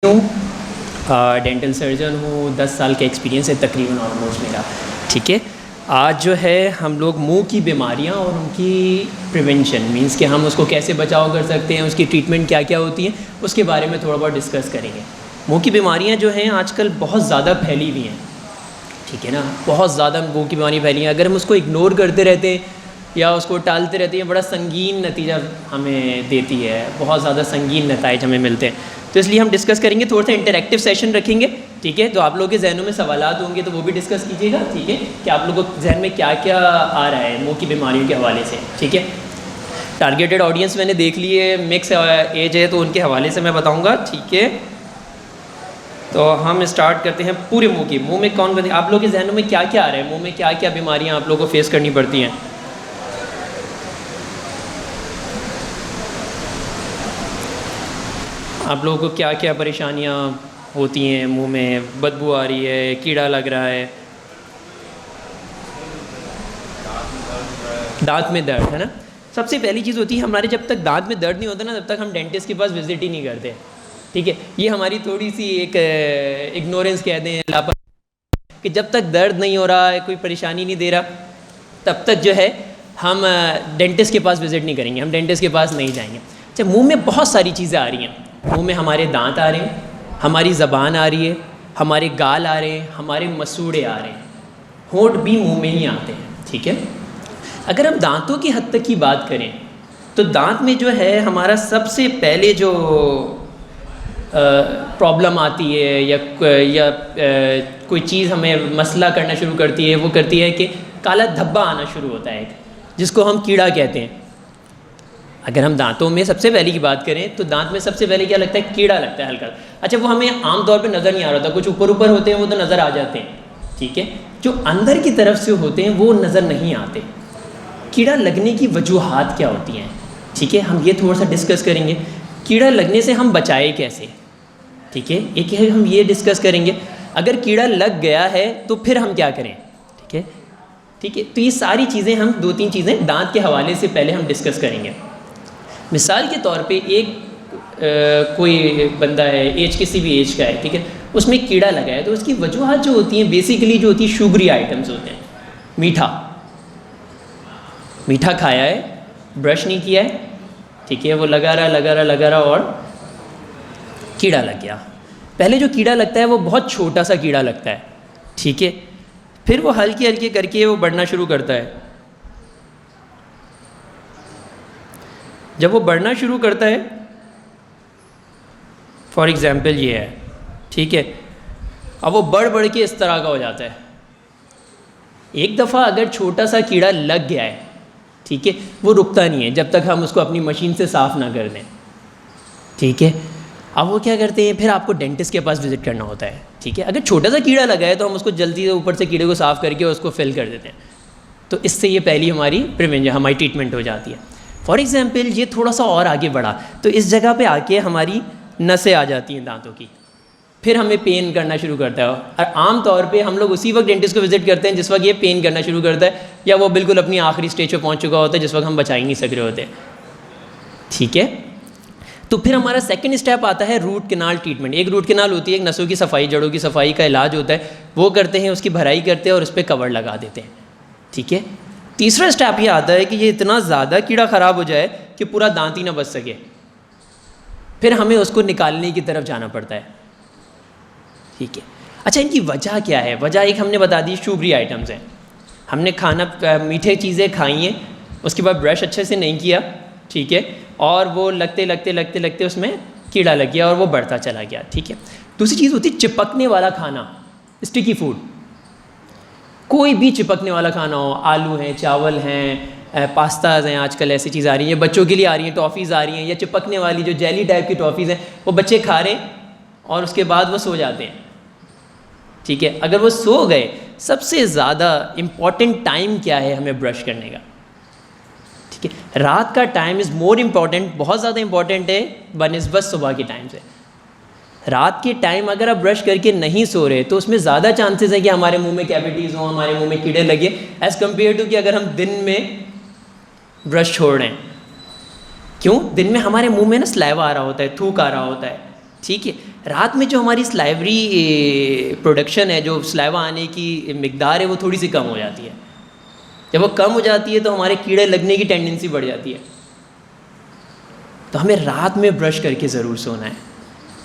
Dental surgeon हूँ, 10 साल का एक्सपीरियंस है तकरीबन ऑलमोस्ट मेरा। ठीक है, आज जो है हम लोग मुंह की बीमारियाँ और उनकी प्रिवेंशन मींस कि हम उसको कैसे बचाव कर सकते हैं, उसकी ट्रीटमेंट क्या क्या होती है, उसके बारे में थोड़ा बहुत डिस्कस करेंगे। मुंह की बीमारियाँ जो हैं आजकल बहुत ज़्यादा फैली हुई हैं, ठीक है ना, बहुत ज़्यादा मुंह की बीमारी फैली हैं। अगर हम उसको इग्नोर करते रहते हैं या उसको टालते रहते हैं, बड़ा संगीन नतीजा हमें देती है, बहुत ज़्यादा संगीन नताइज हमें मिलते हैं। तो इसलिए हम डिस्कस करेंगे, थोड़ा सा इंटरेक्टिव सेशन रखेंगे, ठीक है। तो आप लोगों के जहनों में सवालात होंगे तो वो भी डिस्कस कीजिएगा, ठीक है, कि आप लोगों के जहन में क्या क्या आ रहा है मुंह की बीमारियों के हवाले से, ठीक है। टारगेटेड ऑडियंस मैंने देख ली है, मिक्स एज है, तो उनके हवाले से मैं बताऊँगा, ठीक है। तो हम स्टार्ट करते हैं पूरे मुंह की। मुंह में कौन आप लोगों के जहनों में क्या क्या आ रहा है, मुंह में क्या क्या बीमारियाँ आप लोगों को फेस करनी पड़ती हैं? आप लोगों को क्या क्या परेशानियाँ होती हैं मुंह में? बदबू आ रही है, कीड़ा लग रहा है, दांत में दर्द है ना। सबसे पहली चीज़ होती है हमारे, जब तक दांत में दर्द नहीं होता ना तब तक हम डेंटिस्ट के पास विजिट ही नहीं करते, ठीक है। ये हमारी थोड़ी सी एक इग्नोरेंस कह दें, लापरवाही, कि जब तक दर्द नहीं हो रहा है, कोई परेशानी नहीं दे रहा, तब तक जो है हम डेंटिस्ट के पास विजिट नहीं करेंगे, हम डेंटिस्ट के पास नहीं जाएंगे। अच्छा, मुँह में बहुत सारी चीज़ें आ रही हैं, मुंह में हमारे दांत आ रहे हैं, हमारी ज़बान आ रही है, हमारे गाल आ रहे हैं, हमारे मसूड़े आ रहे हैं, होंठ भी मुंह में ही आते हैं, ठीक है। अगर हम दांतों की हद तक की बात करें तो दांत में जो है हमारा सबसे पहले जो प्रॉब्लम आती है या कोई चीज़ हमें मसला करना शुरू करती है, वो करती है कि काला धब्बा आना शुरू होता है, जिसको हम कीड़ा कहते हैं। अगर हम दांतों में सबसे पहले की बात करें तो दांत में सबसे पहले क्या लगता है? कीड़ा लगता है हल्का। अच्छा, वो हमें आमतौर पे नज़र नहीं आ रहा था, कुछ ऊपर ऊपर होते हैं वो तो नज़र आ जाते हैं, ठीक है। जो अंदर की तरफ से होते हैं वो नज़र नहीं आते। कीड़ा लगने की वजूहात क्या होती हैं, ठीक है, हम ये थोड़ा सा डिस्कस करेंगे। कीड़ा लगने से हम बचाए कैसे, ठीक है, एक है हम ये डिस्कस करेंगे। अगर कीड़ा लग गया है तो फिर हम क्या करें, ठीक है, ठीक है। तो ये सारी चीज़ें हम 2-3 चीज़ें दांत के हवाले से पहले हम डिस्कस करेंगे। मिसाल के तौर पे एक कोई बंदा है, एज किसी भी एज का है, ठीक है, उसमें कीड़ा लगा है, तो उसकी वजूहत जो होती हैं बेसिकली जो होती है शुगरी आइटम्स होते हैं। मीठा खाया है, ब्रश नहीं किया है, ठीक है, वो लगा रहा और कीड़ा लग गया। पहले जो कीड़ा लगता है वो बहुत छोटा सा कीड़ा लगता है, ठीक है, फिर वो हल्के हल्के करके वो बढ़ना शुरू करता है। जब वो बढ़ना शुरू करता है, फॉर एग्ज़ाम्पल ये है, ठीक है, अब वो बढ़ के इस तरह का हो जाता है। एक दफ़ा अगर छोटा सा कीड़ा लग गया है, ठीक है, वो रुकता नहीं है जब तक हम उसको अपनी मशीन से साफ़ ना कर दें, ठीक है। अब वो क्या करते हैं, फिर आपको डेंटिस्ट के पास विज़िट करना होता है, ठीक है। अगर छोटा सा कीड़ा लगा है तो हम उसको जल्दी से ऊपर से कीड़े को साफ़ करके उसको फिल कर देते हैं, तो इससे ये पहली हमारी प्रिवेंशन, हमारी ट्रीटमेंट हो जाती है। फॉर एग्ज़ाम्पल ये थोड़ा सा और आगे बढ़ा तो इस जगह पे आके हमारी नसें आ जाती हैं दांतों की, फिर हमें पेन करना शुरू करता है। और आम तौर पे हम लोग उसी वक्त डेंटिस्ट को विज़िट करते हैं जिस वक्त ये पेन करना शुरू करता है, या वो बिल्कुल अपनी आखिरी स्टेज पे पहुंच चुका होता है जिस वक्त हम बचा ही नहीं सक रहे होते, ठीक है। तो फिर हमारा सेकंड स्टेप आता है रूट कैनाल ट्रीटमेंट। एक रूट कैनाल होती है, एक नसों की सफाई, जड़ों की सफाई का इलाज होता है, वो करते हैं, उसकी भराई करते हैं और उस पर कवर लगा देते हैं, ठीक है। तीसरा स्टेप ये आता है कि ये इतना ज़्यादा कीड़ा ख़राब हो जाए कि पूरा दांत ही ना बच सके, फिर हमें उसको निकालने की तरफ जाना पड़ता है, ठीक है। अच्छा, इनकी वजह क्या है? वजह एक हमने बता दी, शुगरी आइटम्स हैं। हमने खाना मीठे चीज़ें खाई हैं, उसके बाद ब्रश अच्छे से नहीं किया, ठीक है, और वो लगते उसमें कीड़ा लग गया और वो बढ़ता चला गया, ठीक है। दूसरी चीज़ होती है चिपकने वाला खाना, स्टिकी फूड। कोई भी चिपकने वाला खाना हो, आलू हैं, चावल हैं, पास्ताज हैं, आजकल ऐसी चीज़ आ रही है, बच्चों के लिए आ रही हैं, टॉफ़ीज़ आ रही हैं, या चिपकने वाली जो जेली टाइप की टॉफ़ीज़ हैं, वो बच्चे खा रहे हैं और उसके बाद वो सो जाते हैं, ठीक है। अगर वो सो गए, सबसे ज़्यादा इम्पॉर्टेंट टाइम क्या है हमें ब्रश करने का, ठीक है, रात का टाइम इज़ मोर इम्पॉर्टेंट, बहुत ज़्यादा इम्पॉर्टेंट है बनिस्बत सुबह के टाइम से। रात के टाइम अगर आप ब्रश करके नहीं सो रहे तो उसमें ज़्यादा चांसेस है कि हमारे मुंह में कैविटीज़ हों, हमारे मुंह में कीड़े लगे, एज़ कम्पेयर टू कि अगर हम दिन में ब्रश छोड़ रहे हैं। क्यों? दिन में हमारे मुंह में ना स्लाइवा आ रहा होता है, थूक आ रहा होता है, ठीक है। रात में जो हमारी स्लाइवरी प्रोडक्शन है, जो स्लाइवा आने की मिकदार है, वो थोड़ी सी कम हो जाती है। जब वो कम हो जाती है तो हमारे कीड़े लगने की टेंडेंसी बढ़ जाती है। तो हमें रात में ब्रश करके ज़रूर सोना है।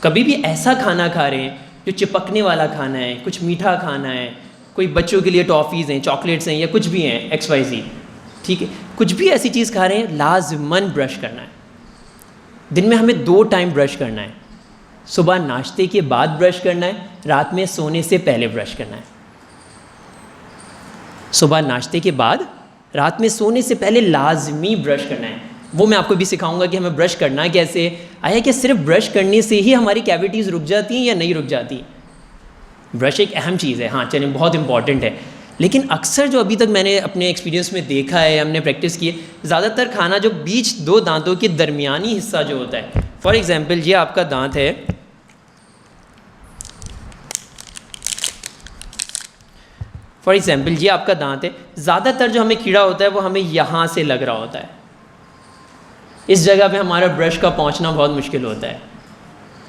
कभी भी ऐसा खाना खा रहे हैं जो चिपकने वाला खाना है, कुछ मीठा खाना है, कोई बच्चों के लिए टॉफ़ीज़ हैं, चॉकलेट्स हैं, या कुछ भी हैं XYZ, ठीक है, कुछ भी ऐसी चीज़ खा रहे हैं, लाज़िमन ब्रश करना है। दिन में हमें 2 टाइम ब्रश करना है। सुबह नाश्ते के बाद ब्रश करना है, रात में सोने से पहले ब्रश करना है। सुबह नाश्ते के बाद, रात में सोने से पहले लाजमी ब्रश करना है। वो मैं आपको भी सिखाऊंगा कि हमें ब्रश करना कैसे। आया कि सिर्फ ब्रश करने से ही हमारी कैविटीज़ रुक जाती हैं या नहीं रुक जाती। ब्रश एक अहम चीज़ है, हाँ चलें, बहुत इंपॉर्टेंट है, लेकिन अक्सर जो अभी तक मैंने अपने एक्सपीरियंस में देखा है, हमने प्रैक्टिस की है, ज़्यादातर खाना जो बीच 2 दांतों के दरमियानी हिस्सा जो होता है, फॉर एग्ज़ाम्पल ये आपका दांत है, ये आपका दांत है, ज़्यादातर जो हमें कीड़ा होता है वो हमें यहाँ से लग रहा होता है। इस जगह पे हमारा ब्रश का पहुँचना बहुत मुश्किल होता है,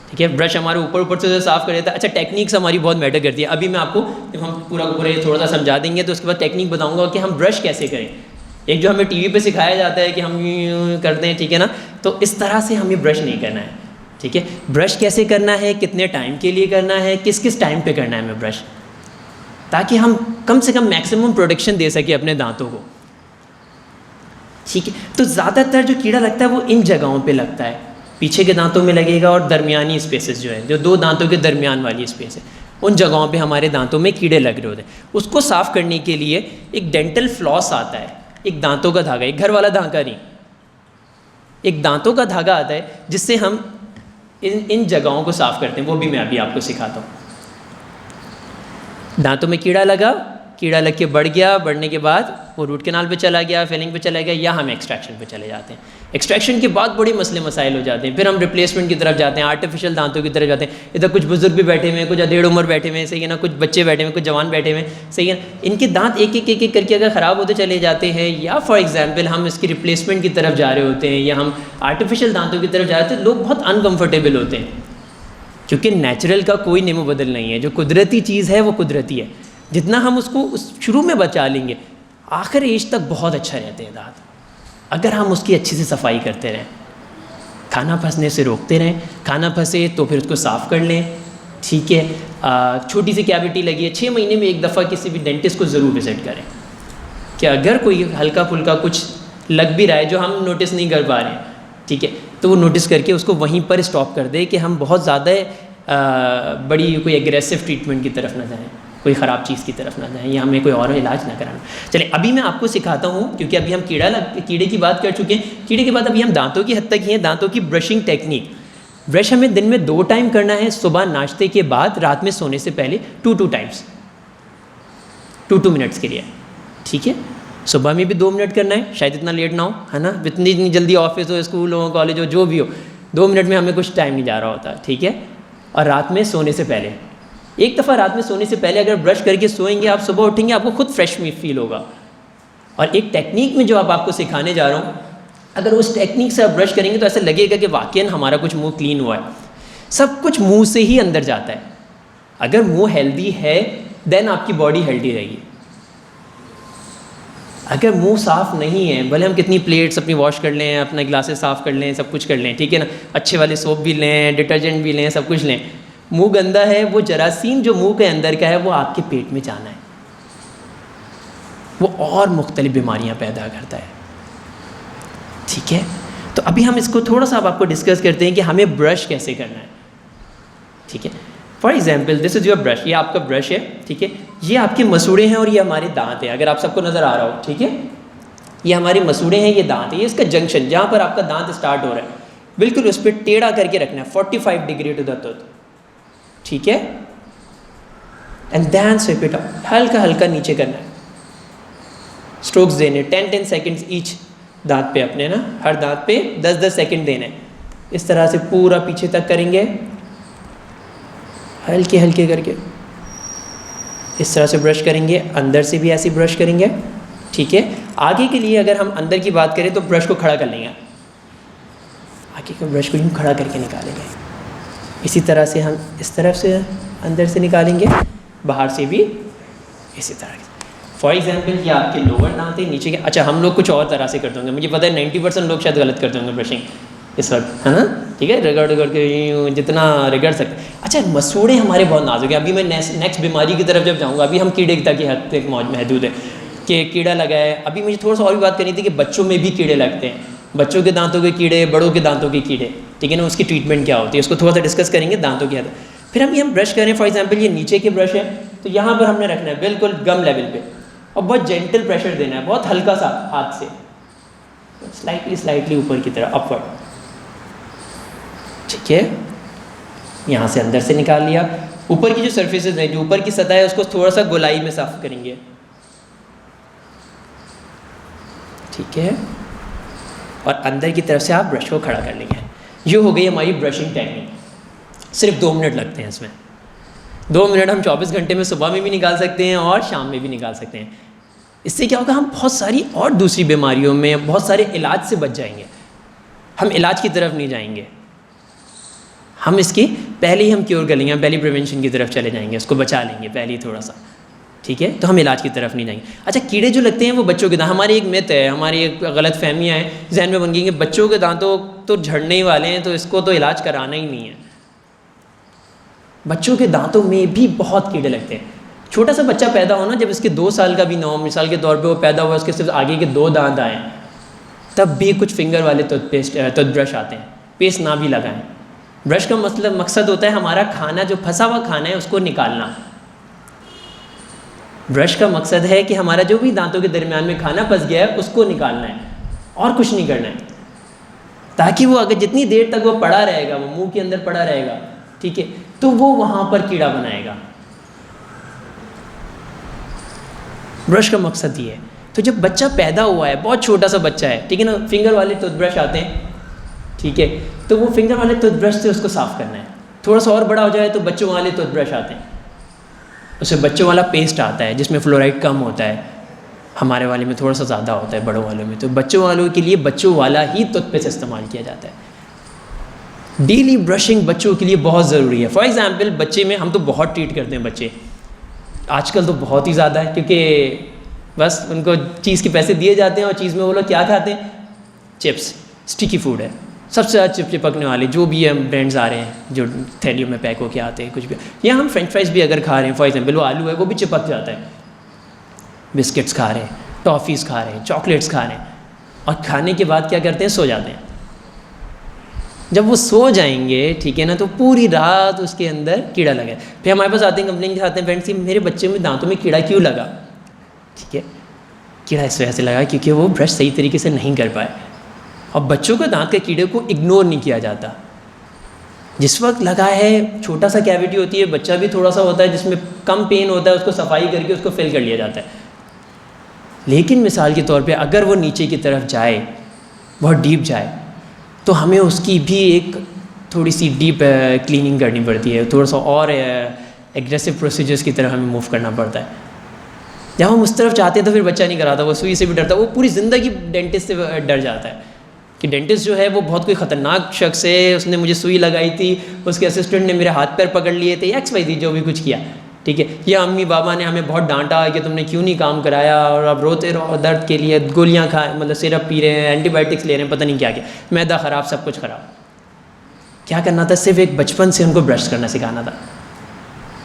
ठीक है। ब्रश हमारे ऊपर से साफ़ कर देता है। अच्छा, टेक्निक्स हमारी बहुत मैटर करती है। अभी मैं आपको, जब हम पूरा थोड़ा सा समझा देंगे तो उसके बाद टेक्निक बताऊंगा कि हम ब्रश कैसे करें। एक जो हमें टीवी पे सिखाया जाता है कि हम यूँ करते हैं, ठीक है ना, तो इस तरह से हमें ब्रश नहीं करना है, ठीक है। ब्रश कैसे करना है, कितने टाइम के लिए करना है, किस किस टाइम पर करना है हमें ब्रश, ताकि हम कम से कम मैक्सिमम प्रोटेक्शन दे सकें अपने दांतों को, ठीक है। तो ज़्यादातर जो कीड़ा लगता है वो इन जगहों पे लगता है, पीछे के दांतों में लगेगा और दरमियानी स्पेसेस जो है, जो 2 दांतों के दरमियान वाली स्पेस है, उन जगहों पे हमारे दांतों में कीड़े लग रहे होते हैं। उसको साफ़ करने के लिए एक डेंटल फ्लॉस आता है, एक दांतों का धागा, एक घर वाला धागा नहीं, एक दांतों का धागा आता है जिससे हम इन जगहों को साफ़ करते हैं। वो भी मैं अभी आपको सिखाता हूँ। दांतों में कीड़ा लग के बढ़ गया, बढ़ने के बाद वो रूट कैनाल पे चला गया, फिलिंग पे चला गया, या हम एक्सट्रैक्शन पे चले जाते हैं। एक्सट्रैक्शन के बाद बड़े मसले मसाइल हो जाते हैं, फिर हम रिप्लेसमेंट की तरफ जाते हैं, आर्टिफिशियल दांतों की तरफ जाते हैं। इधर कुछ बुजुर्ग भी बैठे हुए हैं, कुछ अधेड़ उम्र बैठे हुए हैं, सही है ना, कुछ बच्चे बैठे हुए हैं, कुछ जवान बैठे हुए हैं, सही है ना। इनके दांत एक एक करके अगर ख़राब होते चले जाते हैं, या फॉर एग्जाम्पल हम इसकी रिप्लेसमेंट की तरफ जा रहे होते हैं, या हम आर्टिफिशियल दांतों की तरफ जा रहे होते हैं, लोग बहुत अनकम्फर्टेबल होते हैं, क्योंकि नेचुरल का कोई नेमो बदल नहीं है। जो कुदरती चीज़ है वो कुदरती है, जितना हम उसको शुरू में बचा लेंगे, आखिर एज तक बहुत अच्छा रहते हैं दांत, अगर हम उसकी अच्छी से सफाई करते रहें, खाना फंसने से रोकते रहें। खाना फंसे तो फिर उसको साफ़ कर लें, ठीक है। छोटी सी कैविटी लगी है, 6 महीने में एक दफ़ा किसी भी डेंटिस्ट को ज़रूर विज़िट करें, कि अगर कोई हल्का फुल्का कुछ लग भी रहा है जो हम नोटिस नहीं कर पा रहे हैं, ठीक है, तो वो नोटिस करके उसको वहीं पर स्टॉप कर दे, कि हम बहुत ज़्यादा बड़ी कोई एग्रेसिव ट्रीटमेंट की तरफ ना जाएँ, कोई ख़राब चीज़ की तरफ ना जाएं, या हमें कोई और इलाज ना कराना। चलिए अभी मैं आपको सिखाता हूँ, क्योंकि अभी हम कीड़े की बात कर चुके हैं। कीड़े के बाद अभी हम दांतों की हद तक ही हैं। दांतों की ब्रशिंग टेक्निक, ब्रश हमें दिन में 2 टाइम करना है, सुबह नाश्ते के बाद, रात में सोने से पहले 2 टाइम्स, 2 मिनट्स के लिए, ठीक है। सुबह में भी 2 मिनट करना है, शायद इतना लेट ना हो, है ना, इतनी जल्दी ऑफिस हो, स्कूल हो, कॉलेज हो, जो भी हो, 2 मिनट में हमें कुछ टाइम नहीं जा रहा होता, ठीक है। और रात में सोने से पहले, एक दफ़ा रात में सोने से पहले अगर ब्रश करके सोएंगे, आप सुबह उठेंगे, आपको खुद फ्रेश फील होगा। और एक टेक्निक में जो आपको सिखाने जा रहा हूँ, अगर उस टेक्निक से आप ब्रश करेंगे तो ऐसा लगेगा कि वाकई हमारा कुछ मुंह क्लीन हुआ है। सब कुछ मुंह से ही अंदर जाता है। अगर मुंह हेल्दी है देन आपकी बॉडी हेल्दी रहेगी। अगर मुंह साफ़ नहीं है, भले हम कितनी प्लेट्स अपनी वॉश कर लें, अपना ग्लासेस साफ़ कर लें, सब कुछ कर लें, ठीक है ना, अच्छे वाले सोप भी लें, डिटर्जेंट भी लें, सब कुछ लें, मुंह गंदा है, वो जरासीम जो मुंह के अंदर का है वो आपके पेट में जाना है, वो और मुख्तलिफ बीमारियां पैदा करता है, ठीक है। तो अभी हम इसको थोड़ा सा अब आपको डिस्कस करते हैं कि हमें ब्रश कैसे करना है, ठीक है। For example this is your brush, ये आपका ब्रश है, ठीक है। ये आपके मसूड़े हैं और ये हमारे दांत हैं, अगर आप सबको नज़र आ रहा हो, ठीक है। ये हमारे मसूड़े हैं, ये दांत है, ये इसका जंक्शन, जहाँ पर आपका दांत स्टार्ट हो रहा है, बिल्कुल उस पर टेढ़ा करके रखना है, 45 डिग्री टू द टूथ, ठीक है। And then sweep it out, हल्का हल्का नीचे करना है, स्ट्रोक्स देने 10-10 सेकेंड्स ईच दांत पे अपने ना, हर दांत पे 10-10 सेकेंड देने, इस तरह से पूरा पीछे तक करेंगे, हल्के हल्के करके इस तरह से ब्रश करेंगे, अंदर से भी ऐसे ब्रश करेंगे, ठीक है। आगे के लिए अगर हम अंदर की बात करें तो ब्रश को खड़ा कर लेंगे, आगे के ब्रश को यूँ खड़ा करके निकालेंगे, इसी तरह से हम इस तरफ से अंदर से निकालेंगे, बाहर से भी इसी तरह से। फॉर एग्जाम्पल ये आपके लोअर दांत है, नीचे के। अच्छा, हम लोग कुछ और तरह से करते होंगे, मुझे पता है 90% लोग शायद गलत करते होंगे ब्रशिंग इस वक्त, है ना, ठीक है, रगड़ के जितना रगड़ सकते। अच्छा, मसूड़े हमारे बहुत नाजुक है। अभी मैं नेक्स्ट बीमारी की तरफ जब जाऊँगा, अभी हम कीड़े तक की हद तक महदूद है कि कीड़ा लगा है। अभी मुझे थोड़ा सा और भी बात करनी थी कि बच्चों में भी कीड़े लगते हैं, बच्चों के दांतों के कीड़े, बड़ों के दांतों के कीड़े, ठीक है ना, उसकी ट्रीटमेंट क्या होती है उसको थोड़ा सा डिस्कस करेंगे दांतों की हद। फिर हम ब्रश करें, फॉर एग्जाम्पल ये नीचे के ब्रश है, तो यहाँ पर हमने रखना है बिल्कुल गम लेवल पे, और बहुत जेंटल प्रेशर देना है, बहुत हल्का सा हाथ से, स्लाइटली ऊपर की तरफ, अपवर्ड, ठीक है। यहाँ से अंदर से निकाल लिया। ऊपर की जो सर्फेसेस है, जो ऊपर की सतह है, उसको थोड़ा सा गोलाई में साफ करेंगे, ठीक है, और अंदर की तरफ से आप ब्रश को खड़ा कर लेंगे। ये हो गई हमारी ब्रशिंग टेक्निक। सिर्फ 2 मिनट लगते हैं इसमें। 2 मिनट हम 24 घंटे में सुबह में भी निकाल सकते हैं और शाम में भी निकाल सकते हैं। इससे क्या होगा, हम बहुत सारी और दूसरी बीमारियों में, बहुत सारे इलाज से बच जाएंगे। हम इलाज की तरफ नहीं जाएंगे, हम इसकी पहले ही हम क्योर कर लेंगे, हम पहले प्रिवेंशन की तरफ चले जाएंगे, उसको बचा लेंगे पहले ही थोड़ा सा, ठीक है। तो हम इलाज की तरफ नहीं जाएंगे। अच्छा, कीड़े जो लगते हैं वो बच्चों के दांत, हमारी एक मिथ है, हमारी एक गलत फहमियाँ हैं जहन में बन गई कि बच्चों के दांतों तो झड़ने ही वाले हैं, तो इसको तो इलाज कराना ही नहीं है। बच्चों के दांतों में भी बहुत कीड़े लगते हैं। छोटा सा बच्चा पैदा हो ना, जब इसके 2 साल का भी ना हो, मिसाल के तौर पे वो पैदा हुआ, उसके सिर्फ आगे के 2 दांत आए, तब भी कुछ फिंगर वाले टूथब्रश आते हैं, पेस्ट ना भी लगाएं। ब्रश का मकसद होता है हमारा खाना, जो फंसा हुआ खाना है उसको निकालना। ब्रश का मकसद है कि हमारा जो भी दांतों के दरमियान में खाना फंस गया है उसको निकालना है, और कुछ नहीं करना है, ताकि वो अगर जितनी देर तक वो पड़ा रहेगा, वो मुंह के अंदर पड़ा रहेगा, ठीक है, तो वो वहाँ पर कीड़ा बनाएगा। ब्रश का मकसद ये है। तो जब बच्चा पैदा हुआ है, बहुत छोटा सा बच्चा है, ठीक है ना, फिंगर वाले टूथब्रश आते हैं, ठीक है, तो वो फिंगर वाले टूथब्रश से उसको साफ़ करना है। थोड़ा सा और बड़ा हो जाए तो बच्चों वाले टूथब्रश आते हैं, उसमें बच्चों वाला पेस्ट आता है जिसमें फ्लोराइड कम होता है, हमारे वाले में थोड़ा सा ज़्यादा होता है, बड़ों वालों में। तो बच्चों वालों के लिए बच्चों वाला ही टूथपेस्ट इस्तेमाल किया जाता है। डेली ब्रशिंग बच्चों के लिए बहुत ज़रूरी है। फॉर एग्ज़ाम्पल, बच्चे में हम तो बहुत ट्रीट करते हैं बच्चे, आजकल तो बहुत ही ज़्यादा है, क्योंकि बस उनको चीज़ के पैसे दिए जाते हैं और चीज़ में वो लोग क्या खाते हैं, चिप्स, स्टिकी फूड है, सबसे ज़्यादा चिपकने वाले जो भी है ब्रांड्स आ रहे हैं जो थैलियों में पैक होके आते हैं, कुछ भी। या हम फ्रेंच फ्राइज़ भी अगर खा रहे हैं, फॉर एग्जाम्पल वो आलू है वो भी चिपक जाता है, बिस्किट्स खा रहे हैं, टॉफ़ीज़ खा रहे हैं, चॉकलेट्स खा रहे हैं, और खाने के बाद क्या करते हैं, सो जाते हैं। जब वो सो जाएंगे, ठीक है ना, तो पूरी रात उसके अंदर कीड़ा लगा। फिर हमारे पास आते हैं, कंप्लेन के आते हैं, फ्रेंड्स मेरे बच्चे में दांतों में कीड़ा क्यों लगा, ठीक है, कीड़ा इस वजह से लगा क्योंकि वो ब्रश सही तरीके से नहीं कर पाए। और बच्चों के दांत के कीड़े को इग्नोर नहीं किया जाता। जिस वक्त लगा है, छोटा सा कैविटी होती है, बच्चा भी थोड़ा सा होता है जिसमें कम पेन होता है, उसको सफाई करके उसको फिल कर लिया जाता है। लेकिन मिसाल के तौर पे अगर वो नीचे की तरफ जाए, बहुत डीप जाए, तो हमें उसकी भी एक थोड़ी सी डीप क्लीनिंग करनी पड़ती है, थोड़ा सा और एग्रेसिव प्रोसीजर्स की तरफ हमें मूव करना पड़ता है। जब हम उस तरफ चाहते हैं तो फिर बच्चा नहीं कराता, वो सुई से भी डरता है, वो पूरी ज़िंदगी डेंटिस्ट से डर जाता है कि डेंटिस्ट जो है वो बहुत कोई ख़तरनाक शख्स है, उसने मुझे सुई लगाई थी, उसके असिस्टेंट ने मेरे हाथ पैर पकड़ लिए थे, XYZ जो भी कुछ किया, ठीक है, या अम्मी बाबा ने हमें बहुत डांटा कि तुमने क्यों नहीं काम कराया, और अब रोते रहो दर्द के लिए, गोलियां खा, मतलब सिरप पी रहे हैं, एंटीबायोटिक्स ले रहे हैं, पता नहीं क्या क्या, मैदा ख़राब, सब कुछ ख़राब। क्या करना था, सिर्फ एक बचपन से उनको ब्रश करना सिखाना था,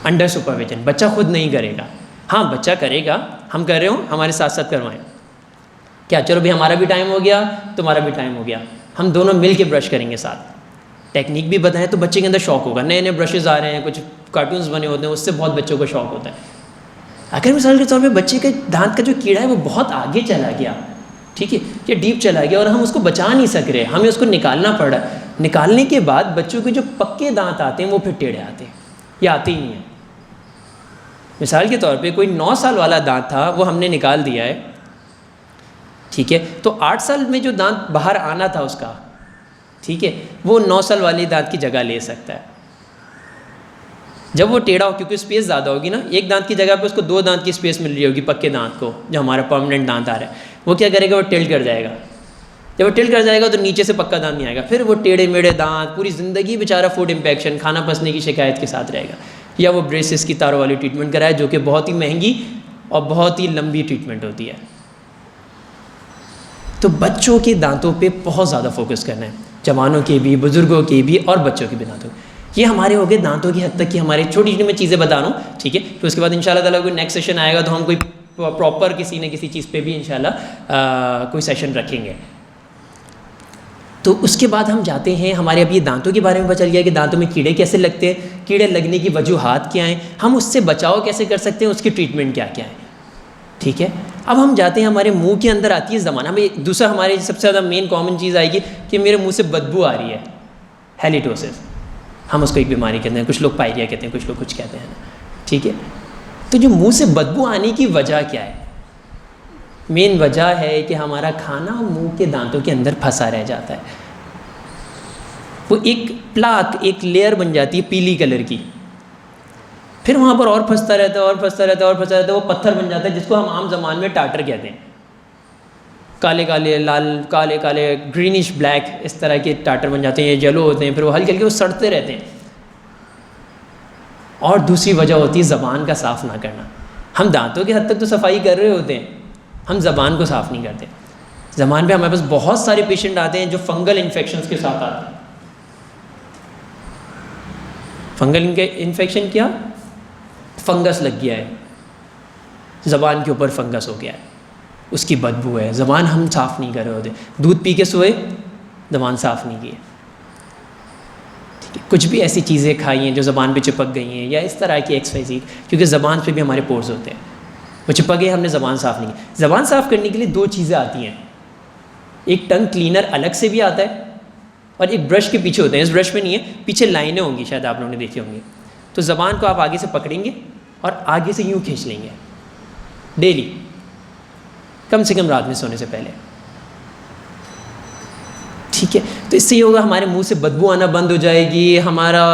अंडर सुपरविजन। बच्चा खुद नहीं करेगा, हाँ बच्चा करेगा, हम कर रहे हो, हमारे साथ साथ करवाएं। क्या चलो भाई हमारा भी टाइम हो गया, तुम्हारा भी टाइम हो गया, हम दोनों मिल के ब्रश करेंगे साथ, टेक्निक भी बताएं तो बच्चे के अंदर शौक होगा। नए नए ब्रशेज़ आ रहे हैं, कुछ कार्टून्स बने होते हैं, उससे बहुत बच्चों को शौक होता है। अगर मिसाल के तौर पे बच्चे के दांत का जो कीड़ा है वो बहुत आगे चला गया, ठीक है, या डीप चला गया और हम उसको बचा नहीं सक रहे, हमें उसको निकालना पड़ रहा है। निकालने के बाद बच्चों के जो पक्के दांत आते हैं वो फिर टेढ़े आते हैं या आते ही नहीं हैं। मिसाल के तौर पे कोई 9 साल वाला दांत था, वो हमने निकाल दिया है, ठीक है, तो 8 साल में जो दांत बाहर आना था उसका, ठीक है, वो 9 साल वाले दांत की जगह ले सकता है। जब वो टेढ़ा हो, क्योंकि स्पेस ज़्यादा होगी ना, एक दांत की जगह पे उसको 2 दांत की स्पेस मिल रही होगी, पक्के दांत को, जो हमारा परमानेंट दांत आ रहा है, वो क्या करेगा, वो टिल्ट कर जाएगा, जब वो टिल्ट कर जाएगा तो नीचे से पक्का दांत नहीं आएगा, फिर वो टेढ़े मेढ़े दांत, पूरी ज़िंदगी बेचारा फूड इन्फेक्शन, खाना पचने की शिकायत के साथ रहेगा। या वो ब्रेसेस की तारों वाली ट्रीटमेंट कराए, जो कि बहुत ही महंगी और बहुत ही लंबी ट्रीटमेंट होती है। तो बच्चों के दांतों पे बहुत ज़्यादा फोकस करना है, जवानों के भी, बुज़ुर्गों के भी और बच्चों के भी दांतों। ये हमारे हो गए दांतों की हद तक की हमारे छोटी छोटी मैं चीज़ें बता रहा हूँ, ठीक है। तो उसके बाद इंशाल्लाह ताला कोई नेक्स्ट सेशन आएगा तो हम कोई प्रॉपर किसी न किसी चीज़ पे भी इंशाल्लाह कोई सेशन रखेंगे। तो उसके बाद हम जाते हैं, हमारे अब ये दांतों के बारे में पता चल गया कि दांतों में कीड़े कैसे लगते हैं, कीड़े लगने की वजूहात क्या हैं, हम उससे बचाव कैसे कर सकते हैं, उसकी ट्रीटमेंट क्या क्या है, ठीक है। अब हम जाते हैं, हमारे मुंह के अंदर आती है ज़बान। हमें दूसरा हमारे सबसे ज़्यादा मेन कॉमन चीज़ आएगी कि मेरे मुंह से बदबू आ रही है, हैलिटोसिस, हम उसको एक बीमारी कहते हैं, कुछ लोग पायरिया कहते हैं, कुछ लोग कुछ कहते हैं, ठीक है। तो जो मुंह से बदबू आने की वजह क्या है? मेन वजह है कि हमारा खाना मुंह के दांतों के अंदर फंसा रह जाता है, वो एक प्लाक, एक लेयर बन जाती है पीली कलर की, फिर वहाँ पर और फंसता रहता है और फंसता रहता है और फंसता रहता है, वो पत्थर बन जाता है जिसको हम आम ज़बान में टाटर कहते हैं। काले काले लाल, काले काले ग्रीनिश ब्लैक, इस तरह के टाटर बन जाते हैं, ये येलो होते हैं, फिर वो हल्के हल्के वो सड़ते रहते हैं। और दूसरी वजह होती है ज़बान का साफ़ ना करना। हम दांतों के हद तक तो सफाई कर रहे होते हैं, हम ज़बान को साफ़ नहीं करते। ज़बान पे हमारे पास बहुत सारे पेशेंट आते हैं जो फंगल इन्फेक्शंस के साथ आते हैं। फंगल इन्फेक्शन क्या? फंगस लग गया है, ज़बान के ऊपर फंगस हो गया है, उसकी बदबू है, ज़बान हम साफ़ नहीं कर रहे होते। दूध पी के सोए, ज़बान साफ़ नहीं की है, ठीक है। कुछ भी ऐसी चीज़ें खाई हैं जो ज़बान पे चिपक गई हैं, या इस तरह की एक्सरसाइज, क्योंकि ज़बान पे भी हमारे पोर्स होते हैं, वो चिपक गए, हमने ज़बान साफ़ नहीं की। ज़बान साफ़ करने के लिए दो चीज़ें आती हैं, एक टंग क्लीनर अलग से भी आता है और एक ब्रश के पीछे होते हैं। इस ब्रश में नहीं है, पीछे लाइनें होंगी, शायद आप लोगों ने देखी होंगी। तो ज़बान को आप आगे से पकड़ेंगे और आगे से यूँ खींच लेंगे डेली, कम से कम रात में सोने से पहले, ठीक है। तो इससे ये होगा, हमारे मुंह से बदबू आना बंद हो जाएगी, हमारा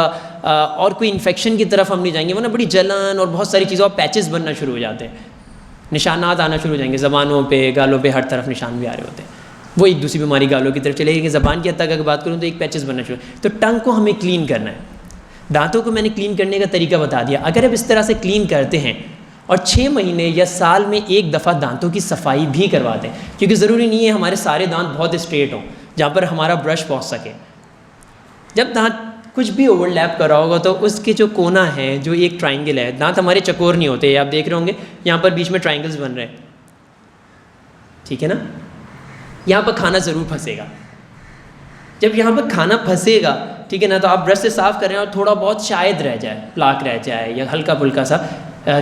और कोई इन्फेक्शन की तरफ हम नहीं जाएंगे, वरना बड़ी जलन और बहुत सारी चीज़ों, पैचेस बनना शुरू हो जाते हैं, निशानात आना शुरू हो जाएंगे, ज़बानों पे, गालों पे, हर तरफ निशान भी आ रहे होते हैं। वो एक दूसरी बीमारी गालों की तरफ चलेगी। ज़बान की हद तक अगर बात करूँ तो एक पैचेस बनना शुरू। तो टंग को हमें क्लीन करना है। दांतों को मैंने क्लीन करने का तरीका बता दिया। अगर आप इस तरह से क्लीन करते हैं और 6 महीने या साल में एक दफ़ा दांतों की सफाई भी करवाते हैं, क्योंकि ज़रूरी नहीं है हमारे सारे दांत बहुत स्ट्रेट हों जहाँ पर हमारा ब्रश पहुँच सके। जब दांत कुछ भी ओवरलैप कर रहा होगा तो उसके जो कोना है, जो एक ट्राइंगल है, दांत हमारे चकोर नहीं होते, आप देख रहे होंगे यहाँ पर बीच में ट्राइंगल्स बन रहे हैं, ठीक है ना। यहाँ पर खाना ज़रूर फंसेगा। जब यहाँ पर खाना फंसेगा, ठीक है ना, तो आप ब्रश से साफ़ करें और थोड़ा बहुत शायद रह जाए, प्लाक रह जाए, या हल्का फुल्का सा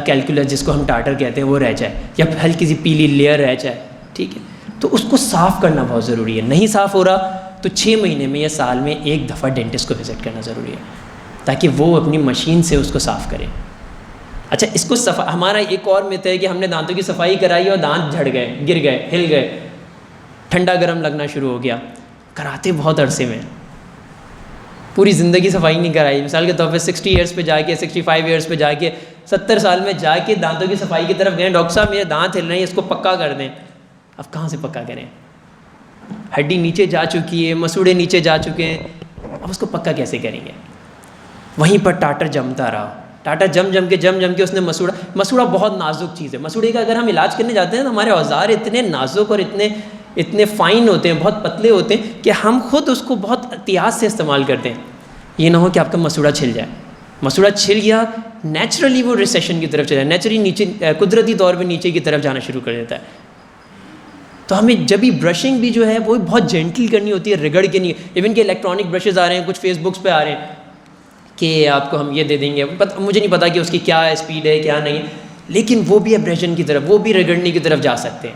कैलकुलस जिसको हम टाटर कहते हैं वो रह जाए, या हल्की सी पीली लेयर रह जाए, ठीक है। तो उसको साफ़ करना बहुत ज़रूरी है। नहीं साफ़ हो रहा तो 6 महीने में या साल में एक दफ़ा डेंटिस्ट को विज़िट करना ज़रूरी है, ताकि वो अपनी मशीन से उसको साफ़ करे। अच्छा, इसको हमारा एक और मिथ है कि हमने दांतों की सफाई कराई और दांत झड़ गए, गिर गए, हिल गए, ठंडा गर्म लगना शुरू हो गया। कराते बहुत अरसे में, पूरी ज़िंदगी सफाई नहीं कराई। मिसाल के तौर पे 60 ईयर्स पे जाके, 65 ईयर्स पे जाके, 70 साल में जाके दांतों की सफाई की तरफ गए, डॉक्टर साहब मेरे दांत हिल रहे हैं, इसको पक्का कर दें। अब कहाँ से पक्का करें? हड्डी नीचे जा चुकी है, मसूड़े नीचे जा चुके हैं, अब उसको पक्का कैसे करेंगे? वहीं पर टाटर जमता रहा, टाटा जम के उसने मसूड़ा बहुत नाजुक चीज़ है। मसूड़े का अगर हम इलाज करने जाते हैं तो हमारे औजार इतने नाजुक और इतने फ़ाइन होते हैं, बहुत पतले होते हैं कि हम खुद उसको बहुत एहतियात से इस्तेमाल करते हैं। ये ना हो कि आपका मसूड़ा छिल जाए। मसूड़ा छिल गया, नेचुरली वो रिसेशन की तरफ चला, नेचुरली नीचे, कुदरती तौर पे नीचे की तरफ जाना शुरू कर देता है। तो हमें जब भी ब्रशिंग भी जो है वो बहुत जेंटल करनी होती है, रगड़ के नहीं। इवन के इलेक्ट्रॉनिक ब्रशेज़ आ रहे हैं, कुछ फेसबुक्स पे आ रहे हैं कि आपको हम ये दे देंगे, मुझे नहीं पता कि उसकी क्या स्पीड है क्या नहीं, लेकिन वो भी एब्रेशन की तरफ, वो भी रगड़ने की तरफ जा सकते हैं,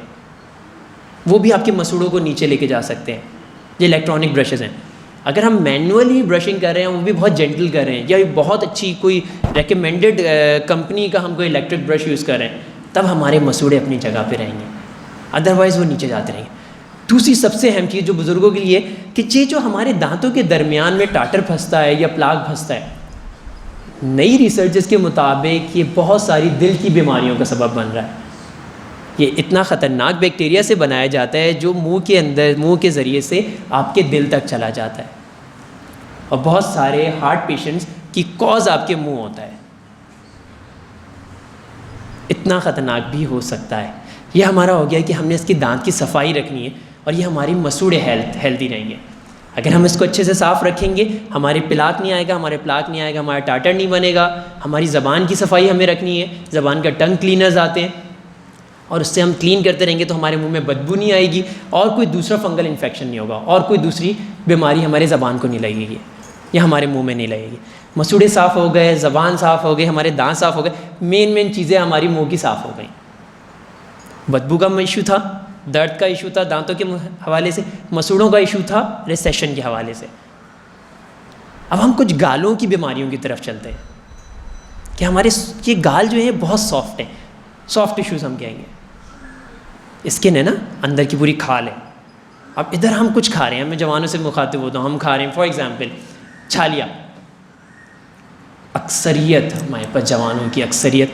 वो भी आपके मसूड़ों को नीचे लेके जा सकते हैं। ये इलेक्ट्रॉनिक ब्रशेज़ हैं। अगर हम मैनुअली ब्रशिंग कर रहे हैं, वो भी बहुत जेंटल कर रहे हैं, या बहुत अच्छी कोई रेकमेंडेड कंपनी का हम कोई इलेक्ट्रिक ब्रश यूज़ कर रहे हैं, तब हमारे मसूड़े अपनी जगह पे रहेंगे, अदरवाइज़ वो नीचे जाते रहेंगे। दूसरी सबसे अहम चीज़ जो बुज़ुर्गों के लिए, कि ये जो हमारे दांतों के दरमियान में टाटर फंसता है या प्लाक फंसता है, नई रिसर्चेस के मुताबिक ये बहुत सारी दिल की बीमारियों का सबब बन रहा है। ये इतना ख़तरनाक बैक्टीरिया से बनाया जाता है जो मुंह के अंदर, मुंह के ज़रिए से आपके दिल तक चला जाता है, और बहुत सारे हार्ट पेशेंट्स की कॉज आपके मुंह होता है। इतना ख़तरनाक भी हो सकता है। ये हमारा हो गया कि हमने इसकी दांत की सफाई रखनी है, और ये हमारी मसूड़े हेल्दी रहेंगे। अगर हम इसको अच्छे से साफ़ रखेंगे, हमारे प्लाक नहीं आएगा, हमारा टाटर नहीं बनेगा। हमारी ज़बान की सफाई हमें रखनी है, ज़बान का टंग क्लीनर्स आते हैं, और उससे हम क्लीन करते रहेंगे तो हमारे मुंह में बदबू नहीं आएगी, और कोई दूसरा फंगल इन्फेक्शन नहीं होगा, और कोई दूसरी बीमारी हमारे ज़बान को नहीं लगेगी या हमारे मुंह में नहीं लगेगी। मसूड़े साफ़ हो गए, ज़बान साफ़ हो गई, हमारे दांत साफ़ हो गए, मेन चीज़ें हमारी मुंह की साफ़ हो गई। बदबू का इशू था, दर्द का इशू था दांतों के हवाले से, मसूड़ों का इशू था रिसेशन के हवाले से। अब हम कुछ गालों की बीमारियों की तरफ चलते हैं कि हमारे ये गाल जो है बहुत सॉफ्ट है, सॉफ्ट टिश्यूज़ हम कहेंगे। स्किन है ना, अंदर की पूरी खाल है। अब इधर हम कुछ खा रहे हैं, मैं जवानों से मुखातिब होता हूँ, हम खा रहे हैं फॉर एग्ज़ाम्पल छालिया। अक्सरियत हमारे पास जवानों की अक्सरियत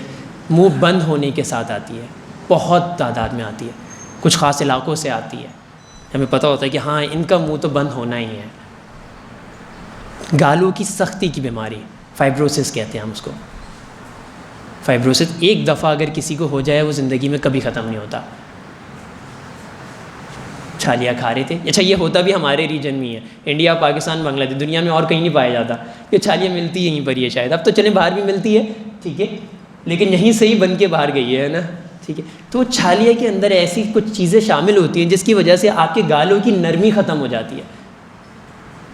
मुंह बंद होने के साथ आती है, बहुत तादाद में आती है, कुछ ख़ास इलाकों से आती है। हमें पता होता है कि हाँ इनका मुंह तो बंद होना ही है। गालों की सख्ती की बीमारी, फाइब्रोसिस कहते हैं हम उसको। फाइब्रोसिस एक दफ़ा अगर किसी को हो जाए वो ज़िंदगी में कभी ख़त्म नहीं होता। छालिया खा रहे थे, अच्छा ये होता भी हमारे रीजन में है, इंडिया, पाकिस्तान, बांग्लादेश, दुनिया में और कहीं नहीं पाया जाता। ये छालिया मिलती यहीं पर ही है शायद, अब तो चले बाहर भी मिलती है, ठीक है, लेकिन यहीं से ही बन के बाहर गई है ना, ठीक है। तो छालिया के अंदर ऐसी कुछ चीज़ें शामिल होती हैं जिसकी वजह से आपके गालों की नरमी ख़त्म हो जाती है।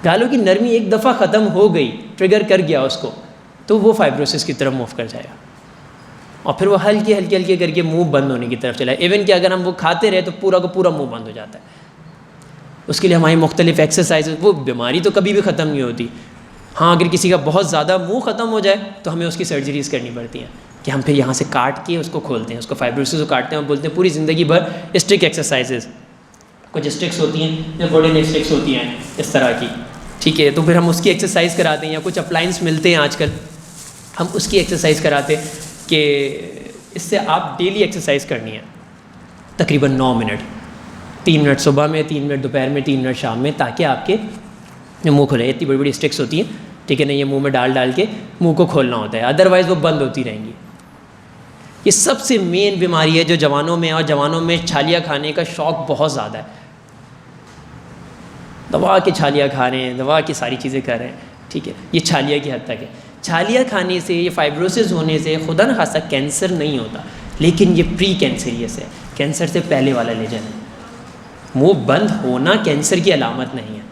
गालों की नरमी एक दफ़ा ख़त्म हो गई, ट्रिगर कर गया उसको, तो वो फाइब्रोसिस की तरफ मूव कर जाएगा, और फिर वो हल्के हल्के हल्के करके मुंह बंद होने की तरफ चला। इवन कि अगर हम वो खाते रहे तो पूरा का पूरा मुंह बंद हो जाता है। उसके लिए हमारी मुख्तलिफ एक्सरसाइज, वो बीमारी तो कभी भी ख़त्म नहीं होती। हाँ, अगर किसी का बहुत ज़्यादा मुंह ख़त्म हो जाए तो हमें उसकी सर्जरीज़ करनी पड़ती हैं कि हम फिर यहाँ से काट के उसको खोलते हैं, उसको फाइब्रोसिस को काटते हैं और बोलते हैं पूरी ज़िंदगी भर स्टिक एक्सरसाइजेज। कुछ स्टिक्स होती हैं जो बॉडी में स्टिक्स होती हैं इस तरह की, ठीक है, तो फिर हम उसकी एक्सरसाइज कराते हैं, या कुछ अप्लाइंस मिलते हैं आजकल, हम उसकी एक्सरसाइज कराते हैं कि इससे आप डेली एक्सरसाइज करनी है तकरीबन 9 मिनट, 3 मिनट सुबह में, 3 मिनट दोपहर में, 3 मिनट शाम में, ताकि आपके मुंह खुले। इतनी बड़ी बड़ी स्टिक्स होती हैं, ठीक है ना, ये मुंह में डाल डाल के मुंह को खोलना होता है, अदरवाइज़ वो बंद होती रहेंगी। ये सबसे मेन बीमारी है जो जवानों में, और जवानों में छालिया खाने का शौक़ बहुत ज़्यादा है। दवा के छालिया खा रहे हैं, दवा की सारी चीज़ें कर रहे हैं, ठीक है, ये छालिया की हद तक है। छालिया खाने से, ये फाइब्रोसिस होने से खुदा न खासा कैंसर नहीं होता, लेकिन ये प्री कैंसरियस है, कैंसर से पहले वाला लेजन है। मुंह बंद होना कैंसर की अलामत नहीं है,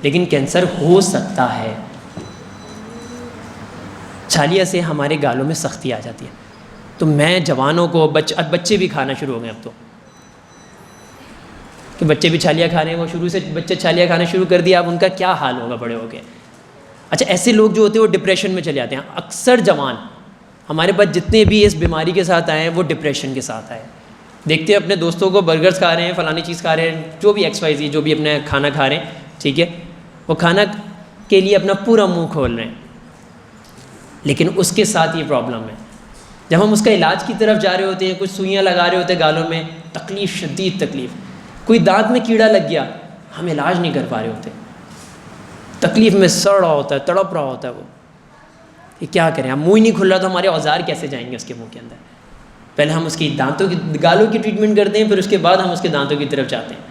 लेकिन कैंसर हो सकता है। छालिया से हमारे गालों में सख्ती आ जाती है। तो मैं जवानों को, बच्चे भी खाना शुरू हो गए अब तो, कि बच्चे भी छालिया खा रहे हैं, वो शुरू से बच्चे छालिया खाना शुरू कर दिया, अब उनका क्या हाल होगा बड़े हो गए। अच्छा, ऐसे लोग जो होते हैं वो डिप्रेशन में चले जाते हैं। अक्सर जवान हमारे पास जितने भी इस बीमारी के साथ आए हैं वो डिप्रेशन के साथ आए। देखते हैं अपने दोस्तों को बर्गर्स खा रहे हैं, फलानी चीज़ खा रहे हैं, जो भी XYZ जो भी अपने खाना खा रहे हैं, ठीक है, वो खाना के लिए अपना पूरा मुंह खोल रहे हैं, लेकिन उसके साथ ये प्रॉब्लम है। जब हम उसका इलाज की तरफ जा रहे होते हैं, कुछ सुइयाँ लगा रहे होते हैं गालों में, तकलीफ़, शदीद तकलीफ़, कोई दांत में कीड़ा लग गया, हम इलाज नहीं कर पा रहे होते, तकलीफ़ में सड़ रहा होता है, तड़प रहा होता है वो, ये क्या करें, हम मुँह ही नहीं खुल रहा तो हमारे औजार कैसे जाएंगे उसके मुंह के अंदर। पहले हम उसकी दांतों की, गालों की ट्रीटमेंट करते हैं, फिर उसके बाद हम उसके दांतों की तरफ जाते हैं।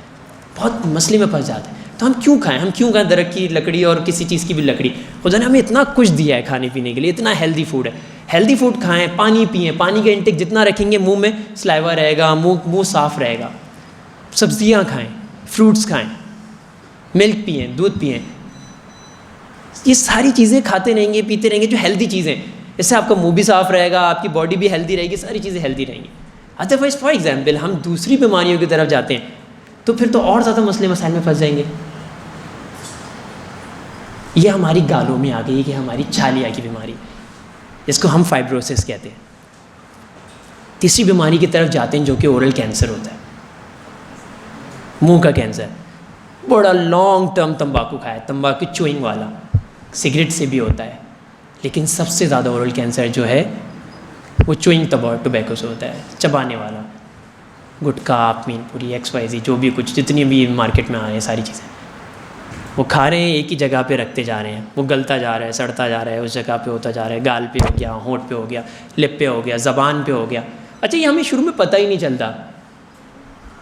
बहुत मसले में फंस जाते हैं। तो हम क्यों खाएं दरख्त की लकड़ी और किसी चीज़ की भी लकड़ी। खुदा ने हमें इतना कुछ दिया है खाने पीने के लिए, इतना हेल्दी फूड है, हेल्दी फूड खाएं, पानी पिएँ, पानी का इंटेक जितना रखेंगे मुंह में सलाइवा रहेगा, मुंह साफ़ रहेगा। सब्जियां खाएं, फ्रूट्स खाएं, मिल्क पिएँ, दूध पिएँ, ये सारी चीज़ें खाते रहेंगे, पीते रहेंगे जो हेल्दी चीज़ें, इससे आपका मुंह भी साफ़ रहेगा, आपकी बॉडी भी हेल्दी रहेगी, सारी चीज़ें हेल्दी रहेंगी। अदरवाइज़ फॉर एग्जाम्पल हम दूसरी बीमारियों की तरफ जाते हैं तो फिर तो और ज़्यादा मसले मसाइल में फंस जाएंगे। ये हमारी गालों में आ गई कि हमारी छालिया की बीमारी, जिसको हम फाइब्रोसिस कहते हैं। तीसरी बीमारी की तरफ जाते हैं जो कि ओरल कैंसर होता है, मुंह का कैंसर। बड़ा लॉन्ग टर्म तंबाकू खाया, तंबाकू चुइंग वाला, सिगरेट से भी होता है, लेकिन सबसे ज़्यादा ओरल कैंसर जो है वो चुइंग टोबैको से होता है, चबाने वाला। गुटखा, मीनपुरी, XYZ जो भी कुछ जितनी भी मार्केट में आ रहे हैं सारी चीज़ें वो खा रहे हैं, एक ही जगह पे रखते जा रहे हैं, वो गलता जा रहा है, सड़ता जा रहा है, उस जगह पे होता जा रहा है, गाल पे हो गया, होंठ पे हो गया, लिप पे हो गया, ज़बान पे हो गया। अच्छा, ये हमें शुरू में पता ही नहीं चलता।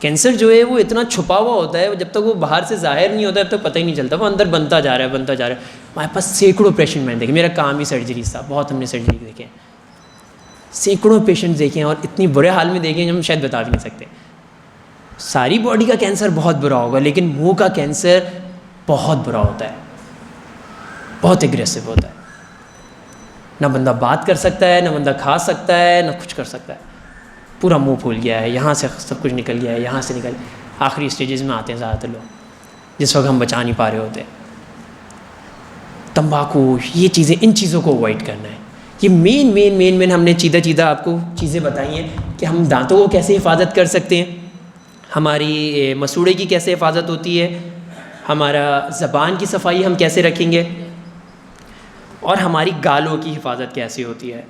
कैंसर जो है वो इतना छुपा हुआ होता है, जब तक वो बाहर से ज़ाहिर नहीं होता तब तक पता ही नहीं चलता, वो अंदर बनता जा रहा है, बनता जा रहा है। हमारे पास सैकड़ों पेशेंट मैंने देखे, मेरा काम ही सर्जरी था, बहुत हमने सर्जरी देखे, सैकड़ों पेशेंट देखे हैं और इतनी बुरे हाल में देखे हैं हम शायद बता भी नहीं सकते। सारी बॉडी का कैंसर बहुत बुरा होगा, लेकिन मुंह का कैंसर बहुत बुरा होता है, बहुत एग्रेसिव होता है। ना बंदा बात कर सकता है, ना बंदा खा सकता है, ना कुछ कर सकता है, पूरा मुंह फूल गया है, यहाँ से सब कुछ निकल गया है, यहाँ से निकल। आखिरी स्टेजेस में आते हैं ज़्यादातर लोग, जिस वक्त हम बचा नहीं पा रहे होते। तंबाकू, ये चीज़ें, इन चीज़ों को अवॉइड करना है। ये मेन हमने चीज़ा आपको चीज़ें बताई हैं कि हम दांतों को कैसे हिफाजत कर सकते हैं, हमारी मसूड़े की कैसे हिफाजत होती है, हमारा ज़बान की सफाई हम कैसे रखेंगे, और हमारी गालों की हिफाजत कैसे होती है।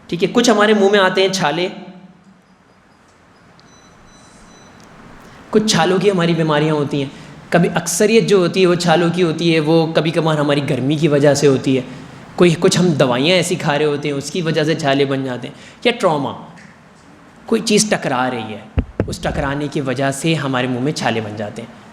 ठीक है, कुछ हमारे मुंह में आते हैं छाले, कुछ छालों की हमारी बीमारियां होती हैं। कभी अक्सरियत जो होती है वो छालों की होती है, वो कभी कभार हमारी गर्मी की वजह से होती है, कुछ हम दवाइयाँ ऐसी खा रहे होते हैं उसकी वजह से छाले बन जाते हैं, या ट्रॉमा, कोई चीज़ टकरा रही है, उस टकराने की वजह से हमारे मुंह में छाले बन जाते हैं।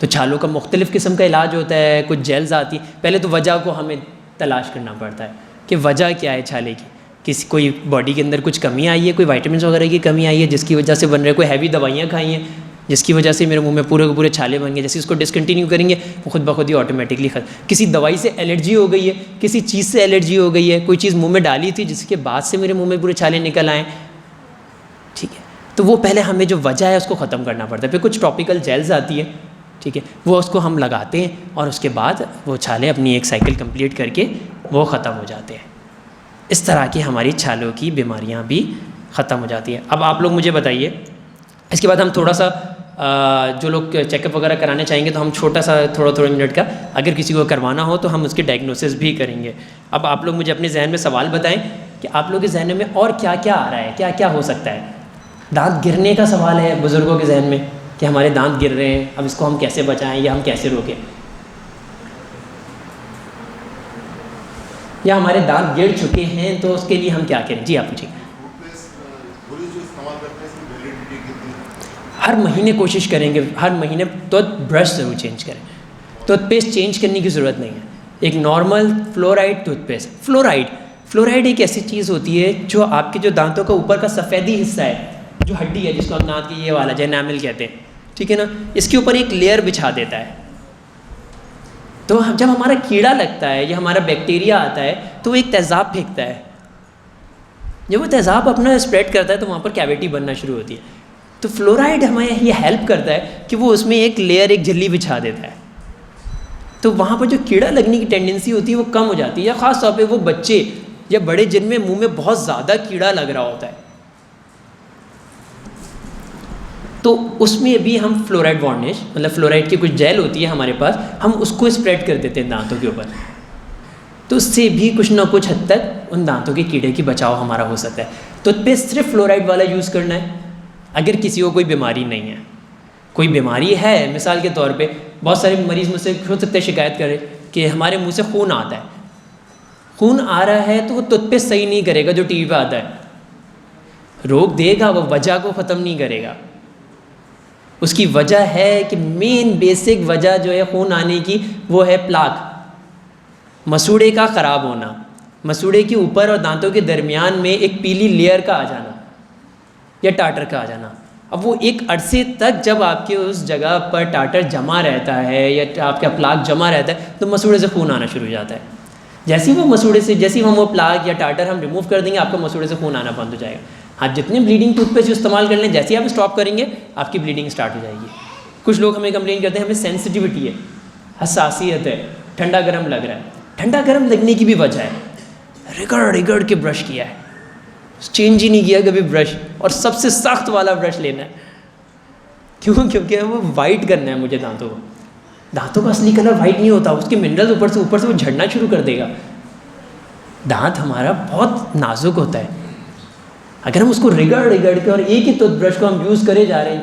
तो छालों का मुख्तलिफ़ किस्म का इलाज होता है, कुछ जेल्स आती हैं। पहले तो वजह को हमें तलाश करना पड़ता है कि वजह क्या है छाले की, कोई बॉडी के अंदर कुछ कमी आई है, कोई विटामिन वगैरह की कमी आई है जिसकी वजह से बन रहे, कोई हैवी दवाइयाँ खाई हैं जिसकी वजह से मेरे मुंह में पूरे के पूरे छाले बन गए। जैसे इसको डिसकंटिन्यू करेंगे वो खुद ब खुद ही ऑटोमेटिकली किसी दवाई से एलर्जी हो गई है, किसी चीज़ से एलर्जी हो गई है, कोई चीज़ मुंह में डाली थी जिसके बाद से मेरे मुंह में पूरे छाले निकल आए। ठीक है, तो वो पहले हमें जो वजह है उसको ख़त्म करना पड़ता है। फिर कुछ टॉपिकल जेल्स आती है, ठीक है, वो उसको हम लगाते हैं और उसके बाद वो छाले अपनी एक साइकिल कंप्लीट करके वो ख़त्म हो जाते हैं। इस तरह की हमारी छालों की बीमारियां भी ख़त्म हो जाती हैं। अब आप लोग मुझे बताइए, इसके बाद हम थोड़ा सा जो लोग चेकअप वगैरह कराने चाहेंगे तो हम छोटा सा थोड़ा मिनट का, अगर किसी को करवाना हो तो हम उसकी डायग्नोसिस भी करेंगे। अब आप लोग मुझे अपने जहन में सवाल बताएं कि आप लोग के जहन में और क्या क्या आ रहा है, क्या क्या हो सकता है। दांत गिरने का सवाल है बुज़ुर्गों के जहन में कि हमारे दांत गिर रहे हैं, अब इसको हम कैसे बचाएं या हम कैसे रोकें, या हमारे दांत गिर चुके हैं तो उसके लिए हम क्या करें। जी आप पूछिए। हर महीने कोशिश करेंगे, हर महीने तो ब्रश ज़रूर चेंज करें। टूथपेस्ट चेंज करने की ज़रूरत नहीं है, एक नॉर्मल फ्लोराइड टूथपेस्ट। फ्लोराइड एक ऐसी चीज़ होती है जो आपके जो दांतों का ऊपर का सफ़ेदी हिस्सा है, जो हड्डी है जिसको हम दांत की ये वाला जो एनामल कहते हैं, ठीक है ना, इसके ऊपर एक लेयर बिछा देता है। तो जब हमारा कीड़ा लगता है या हमारा बैक्टीरिया आता है तो वो एक तेज़ाब फेंकता है। जब वो तेज़ाब अपना स्प्रेड करता है तो वहाँ पर कैविटी बनना शुरू होती है। तो फ्लोराइड हमें ये हेल्प करता है कि वो उसमें एक लेयर, एक झिल्ली बिछा देता है, तो वहाँ पर जो कीड़ा लगने की टेंडेंसी होती है वो कम हो जाती है। या ख़ास तौर पे वो बच्चे या बड़े जिनमें मुंह में बहुत ज़्यादा कीड़ा लग रहा होता है तो उसमें भी हम फ्लोराइड वार्निश, मतलब फ्लोराइड की कुछ जेल होती है हमारे पास, हम उसको स्प्रेड कर देते हैं दांतों के ऊपर। तो उससे भी कुछ ना कुछ हद तक उन दांतों के कीड़े की बचाव हमारा हो सकता है। टूथपेस्ट सिर्फ फ्लोराइड वाला यूज़ करना है। अगर किसी को कोई बीमारी नहीं है, कोई बीमारी है, मिसाल के तौर पे बहुत सारे मरीज़ मुझसे हो सकते हैं शिकायत करें कि हमारे मुंह से खून आता है, खून आ रहा है तो वो टूथपेस्ट सही नहीं करेगा जो टीवी पे आता है, रोक देगा, वो वजह को ख़त्म नहीं करेगा। उसकी वजह है कि मेन बेसिक वजह जो है खून आने की वो है प्लाक, मसूड़े का ख़राब होना, मसूड़े के ऊपर और दांतों के दरमियान में एक पीली लेयर का आ जाना या टाटर का आ जाना। अब वो एक अरसे तक जब आपके उस जगह पर टाटर जमा रहता है या आपका प्लाक जमा रहता है तो मसूड़े से खून आना शुरू हो जाता है। जैसे ही वो मसूड़े से, जैसे ही हम वो प्लाक या टाटर हम रिमूव कर देंगे, आपका मसूड़े से खून आना बंद हो जाएगा। आप जितने ब्लीडिंग टूथपेस्ट इस्तेमाल कर लें, जैसे ही आप स्टॉप करेंगे आपकी ब्लीडिंग स्टार्ट हो जाएगी। कुछ लोग हमें कंप्लेन करते हैं हमें सेंसिटिविटी है, हसासियत है, ठंडा गर्म लग रहा है। ठंडा गर्म लगने की भी वजह है, रिगड़ के ब्रश किया है, चेंज ही नहीं किया कभी ब्रश, और सबसे सख्त वाला ब्रश लेना है। क्यों? क्योंकि वो वाइट करना है मुझे दांतों को। दांतों का असली कलर वाइट नहीं होता, उसके मिनरल्स ऊपर से वो झड़ना शुरू कर देगा। दांत हमारा बहुत नाजुक होता है, अगर हम उसको रिगड़ के और एक ही टूथब्रश को हम यूज़ करे जा रहे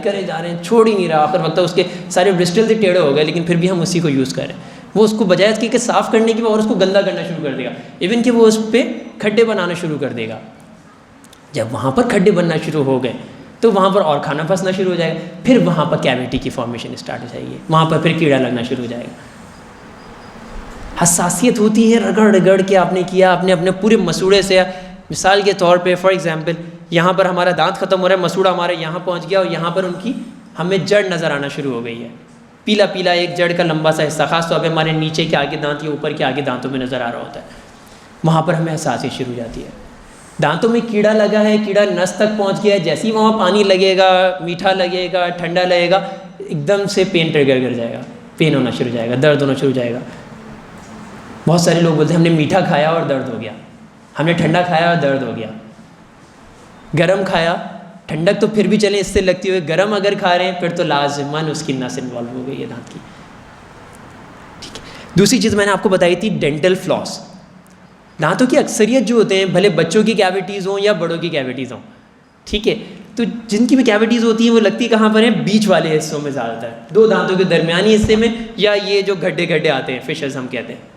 हैं, छोड़ ही नहीं रहा, आखिर वक्त उसके सारे ब्रिस्टल से टेढ़े हो गए, लेकिन फिर भी हम उसी को यूज़ करें, वो उसको बजाय इसके साफ़ करने की और उसको गंदा करना शुरू कर देगा। इवन कि वो उस पर खड्डे बनाना शुरू कर देगा। जब वहाँ पर खड्डे बनना शुरू हो गए तो वहाँ पर और खाना फंसना शुरू हो जाएगा, फिर वहाँ पर कैविटी की फॉर्मेशन स्टार्ट हो जाएगी, वहाँ पर फिर कीड़ा लगना शुरू हो जाएगा। हसासियत होती है, रगड़ के आपने किया, आपने अपने पूरे मसूड़े से, मिसाल के तौर पे फॉर एग्जांपल यहाँ पर हमारा दांत ख़त्म हो रहा है, मसूड़ा हमारे यहाँ पहुँच गया और यहाँ पर उनकी हमें जड़ नज़र आना शुरू हो गई है, पीला पीला एक जड़ का लंबा सा हिस्सा, खास तौर पे हमारे नीचे के आगे दांत या ऊपर के आगे दांतों में नज़र आ रहा होता है, वहाँ पर हमें हसासियत शुरू हो जाती है। दांतों में कीड़ा लगा है, कीड़ा नस तक पहुँच गया है, जैसे ही वहाँ पानी लगेगा, मीठा लगेगा, ठंडा लगेगा, एकदम से पेन ट्रिगर कर जाएगा, पेन होना शुरू हो जाएगा, दर्द होना शुरू हो जाएगा। बहुत सारे लोग बोलते हैं हमने मीठा खाया और दर्द हो गया, हमने ठंडा खाया और दर्द हो गया, गरम खाया, ठंडक तो फिर भी चले इससे लगती हुई, गरम अगर खा रहे हैं फिर तो लाजमन उसकी नस इन्वॉल्व हो गई है दांत की। ठीक है, दूसरी चीज़ मैंने आपको बताई थी डेंटल फ्लॉस। दांतों की अक्सरियत जो होते हैं, भले बच्चों की कैविटीज़ हों या बड़ों की कैविटीज़ हों, ठीक है, तो जिनकी भी कैविटीज़ होती हैं वो लगती है कहाँ पर है, बीच वाले हिस्सों में ज़्यादातर, दो दांतों के दरमियानी हिस्से में, या ये जो गड्ढे आते हैं, फिशर्स हम कहते हैं।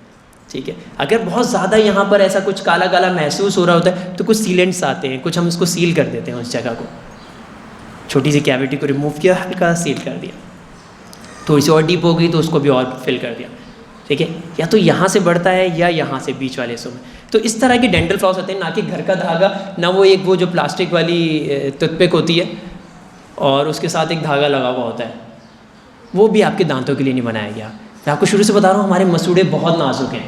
ठीक है, अगर बहुत ज़्यादा यहाँ पर ऐसा कुछ काला काला महसूस हो रहा होता है तो कुछ सीलेंट्स आते हैं, कुछ हम उसको सील कर देते हैं, उस जगह को, छोटी सी कैविटी को रिमूव किया, हल्का सील कर दिया, थोड़ी सी और डीप हो गई तो उसको भी और फिल कर दिया। ठीक है, या तो यहाँ से बढ़ता है या यहाँ से बीच वाले हिस्सों में। तो इस तरह के डेंटल फ्लॉस होते हैं, ना कि घर का धागा, ना वो जो प्लास्टिक वाली टूथपिक होती है और उसके साथ एक धागा लगा हुआ होता है, वो भी आपके दांतों के लिए नहीं बनाया गया। मैं आपको शुरू से बता रहा हूँ, हमारे मसूड़े बहुत नाजुक हैं,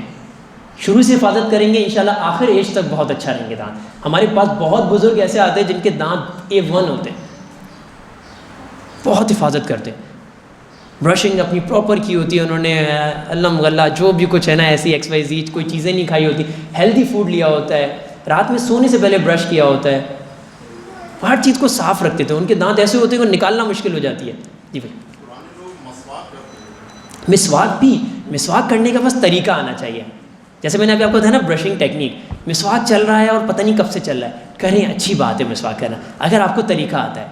शुरू से हिफाजत करेंगे इंशाल्लाह आखिर एज तक बहुत अच्छा रहेंगे दांत। हमारे पास बहुत बुजुर्ग ऐसे आते हैं जिनके दांत A1 होते हैं, बहुत हिफाजत करते हैं, ब्रशिंग अपनी प्रॉपर की होती है उन्होंने, अल्लम गल्ला जो भी कुछ है ना, ऐसी XYZ कोई चीज़ें नहीं खाई होती, हेल्दी फूड लिया होता है, रात में सोने से पहले ब्रश किया होता है, हर चीज़ को साफ़ रखते थे। उनके दांत ऐसे होते हैं कि निकालना मुश्किल हो जाती है। जी भाई, मिसवाक करने का बस तरीका आना चाहिए। जैसे मैंने अभी आपको बताया ना ब्रशिंग टेक्निक, मिसवाक चल रहा है और पता नहीं कब से चल रहा है, करें, अच्छी बात है मिसवाक करना अगर आपको तरीका आता है,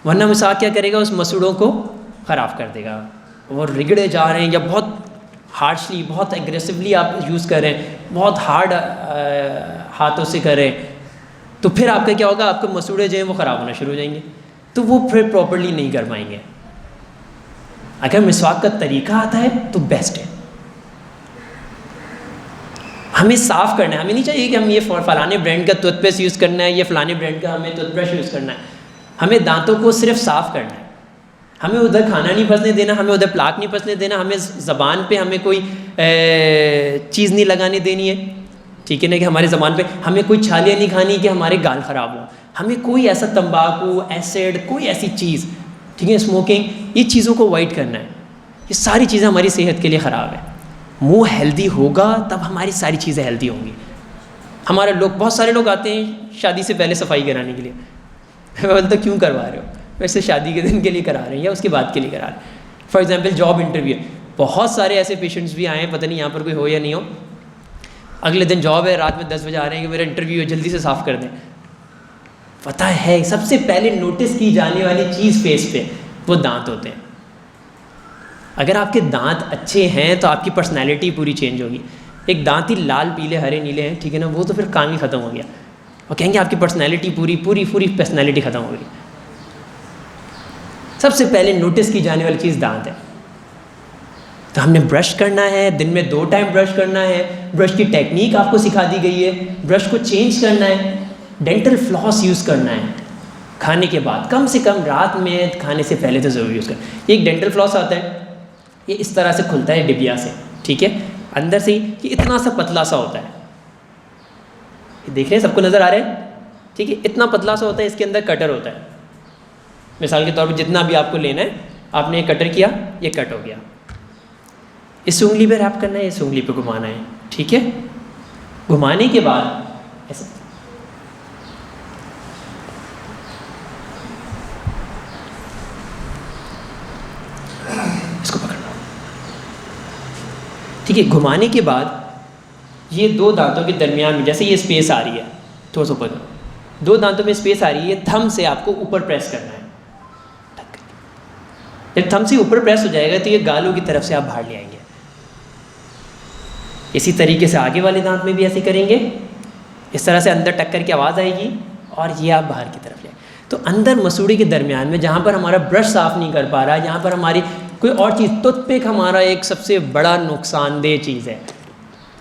वरना मिसवाक क्या करेगा, उस मसूड़ों को ख़राब कर देगा। वो रिगड़े जा रहे हैं या बहुत हार्शली, बहुत एग्रेसिवली आप यूज़ करें, बहुत हार्ड हाथों से करें, तो फिर आपका क्या होगा, आपके मसूड़े जो हैं वो ख़राब होना शुरू हो जाएंगे, तो वो फिर प्रॉपर्ली नहीं कर पाएंगे। अगर मिसवाक का तरीका आता है तो बेस्ट है। हमें साफ़ करना है, हमें नहीं चाहिए कि हम ये फलाने ब्रांड का टूथपेस्ट यूज़ करना है, ये फलाने ब्रांड का हमें टूथब्रश यूज़ करना है। हमें दांतों को सिर्फ साफ़ करना है, हमें उधर खाना नहीं फंसने देना, हमें उधर प्लाक नहीं फंसने देना, हमें ज़बान पे हमें कोई चीज़ नहीं लगाने देनी है। ठीक है ना, कि हमारे ज़बान पे हमें कोई छालियाँ नहीं खानी कि हमारे गाल ख़राब हो, हमें कोई ऐसा तंबाकू, एसिड, कोई ऐसी चीज़, ठीक है, स्मोकिंग, ये चीज़ों को अवॉइड करना है। ये सारी चीज़ें हमारी सेहत के लिए ख़राब है। मुंह हेल्दी होगा तब हमारी सारी चीज़ें हेल्दी होंगी। हमारे लोग, बहुत सारे लोग आते हैं शादी से पहले सफाई कराने के लिए, मैं बोलता क्यों करवा रहे हो, वैसे शादी के दिन के लिए करा रहे हैं या उसके बाद के लिए करा रहे हैं। फॉर एग्जांपल जॉब इंटरव्यू, बहुत सारे ऐसे पेशेंट्स भी आए हैं, पता नहीं यहाँ पर कोई हो या नहीं हो, अगले दिन जॉब है, रात में 10 बजे आ रहे हैं कि मेरा इंटरव्यू है, जल्दी से साफ़ कर दें। पता है सबसे पहले नोटिस की जाने वाली चीज़ फेस पे वो दांत होते हैं। अगर आपके दांत अच्छे हैं तो आपकी पर्सनैलिटी पूरी चेंज होगी। एक दांत ही लाल पीले हरे नीले हैं, ठीक है ना, वो तो फिर काम ही ख़त्म हो गया, और कहेंगे आपकी पर्सनैलिटी पूरी पर्सनैलिटी ख़त्म हो गई। सबसे पहले नोटिस की जाने वाली चीज़ दांत है। तो हमने ब्रश करना है, दिन में 2 टाइम ब्रश करना है, ब्रश की टेक्निक आपको सिखा दी गई है, ब्रश को चेंज करना है, डेंटल फ्लॉस यूज़ करना है खाने के बाद, कम से कम रात में खाने से पहले तो ज़रूर यूज़ करना। एक डेंटल फ्लॉस आता है, ये इस तरह से खुलता है डिबिया से, ठीक है, अंदर से ही इतना सा पतला सा होता है, ये देख रहे हैं, सबको नज़र आ रहा है, ठीक है, इतना पतला सा होता है, इसके अंदर कटर होता है। मिसाल के तौर पर जितना भी आपको लेना है, आपने ये कटर किया, ये कट हो गया, इस उंगली पे रैप करना है, इस उंगली पे घुमाना है, ठीक है, घुमाने के बाद ऐसा इसको पकड़ना, ठीक है, घुमाने के बाद ये 2 दांतों के दरमियान में जैसे ये स्पेस आ रही है, थोड़ा सा ऊपर 2 दांतों में स्पेस आ रही है, थंब से आपको ऊपर प्रेस करना है। जब थंब से ऊपर प्रेस हो जाएगा तो ये गालों की तरफ से आप बाहर ले आएंगे। इसी तरीके से आगे वाले दांत में भी ऐसे करेंगे, इस तरह से अंदर टक्कर की आवाज़ आएगी और ये आप बाहर की तरफ ले। तो अंदर मसूड़े के दरमियान में जहाँ पर हमारा ब्रश साफ़ नहीं कर पा रहा, जहाँ पर हमारी कोई और चीज़, टूथपिक हमारा एक सबसे बड़ा नुकसानदेह चीज़ है।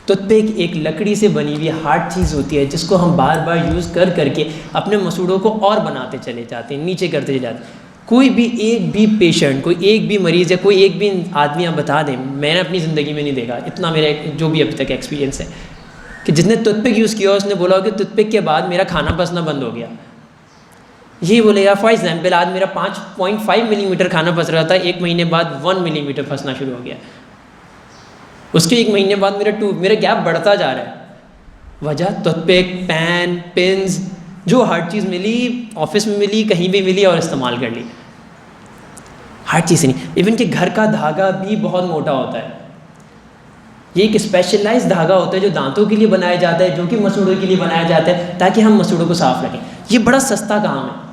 टूथपिक एक लकड़ी से बनी हुई हार्ड चीज़ होती है जिसको हम बार बार यूज़ कर करके अपने मसूड़ों को और बनाते चले जाते हैं, नीचे करते चले जाते हैं। कोई भी एक भी पेशेंट, कोई एक भी मरीज़ या कोई एक भी आदमी आप बता दें, मैंने अपनी ज़िंदगी में नहीं देखा, इतना मेरा जो भी अभी तक एक्सपीरियंस है कि जिसने टूथपिक यूज़ किया उसने बोला कि टूथपिक के बाद मेरा खाना पसना बंद हो गया। ये बोलेगा फॉर एग्जाम्पल आज मेरा 5.5 मिलीमीटर खाना फंस रहा था, 1 महीने बाद 1 मिलीमीटर फंसना शुरू हो गया। उसके 1 महीने बाद मेरा गैप बढ़ता जा रहा है। वजह टूथपिक, पेन, पिन्स, जो हर चीज़ मिली, ऑफिस में मिली, कहीं भी मिली और इस्तेमाल कर ली। हर चीज़ नहीं, इवन कि घर का धागा भी बहुत मोटा होता है। ये एक स्पेशलाइज्ड धागा होता है जो दांतों के लिए बनाया जाता है, जो कि मसूड़ों के लिए बनाया जाता है ताकि हम मसूड़ों को साफ रखें। ये बड़ा सस्ता काम है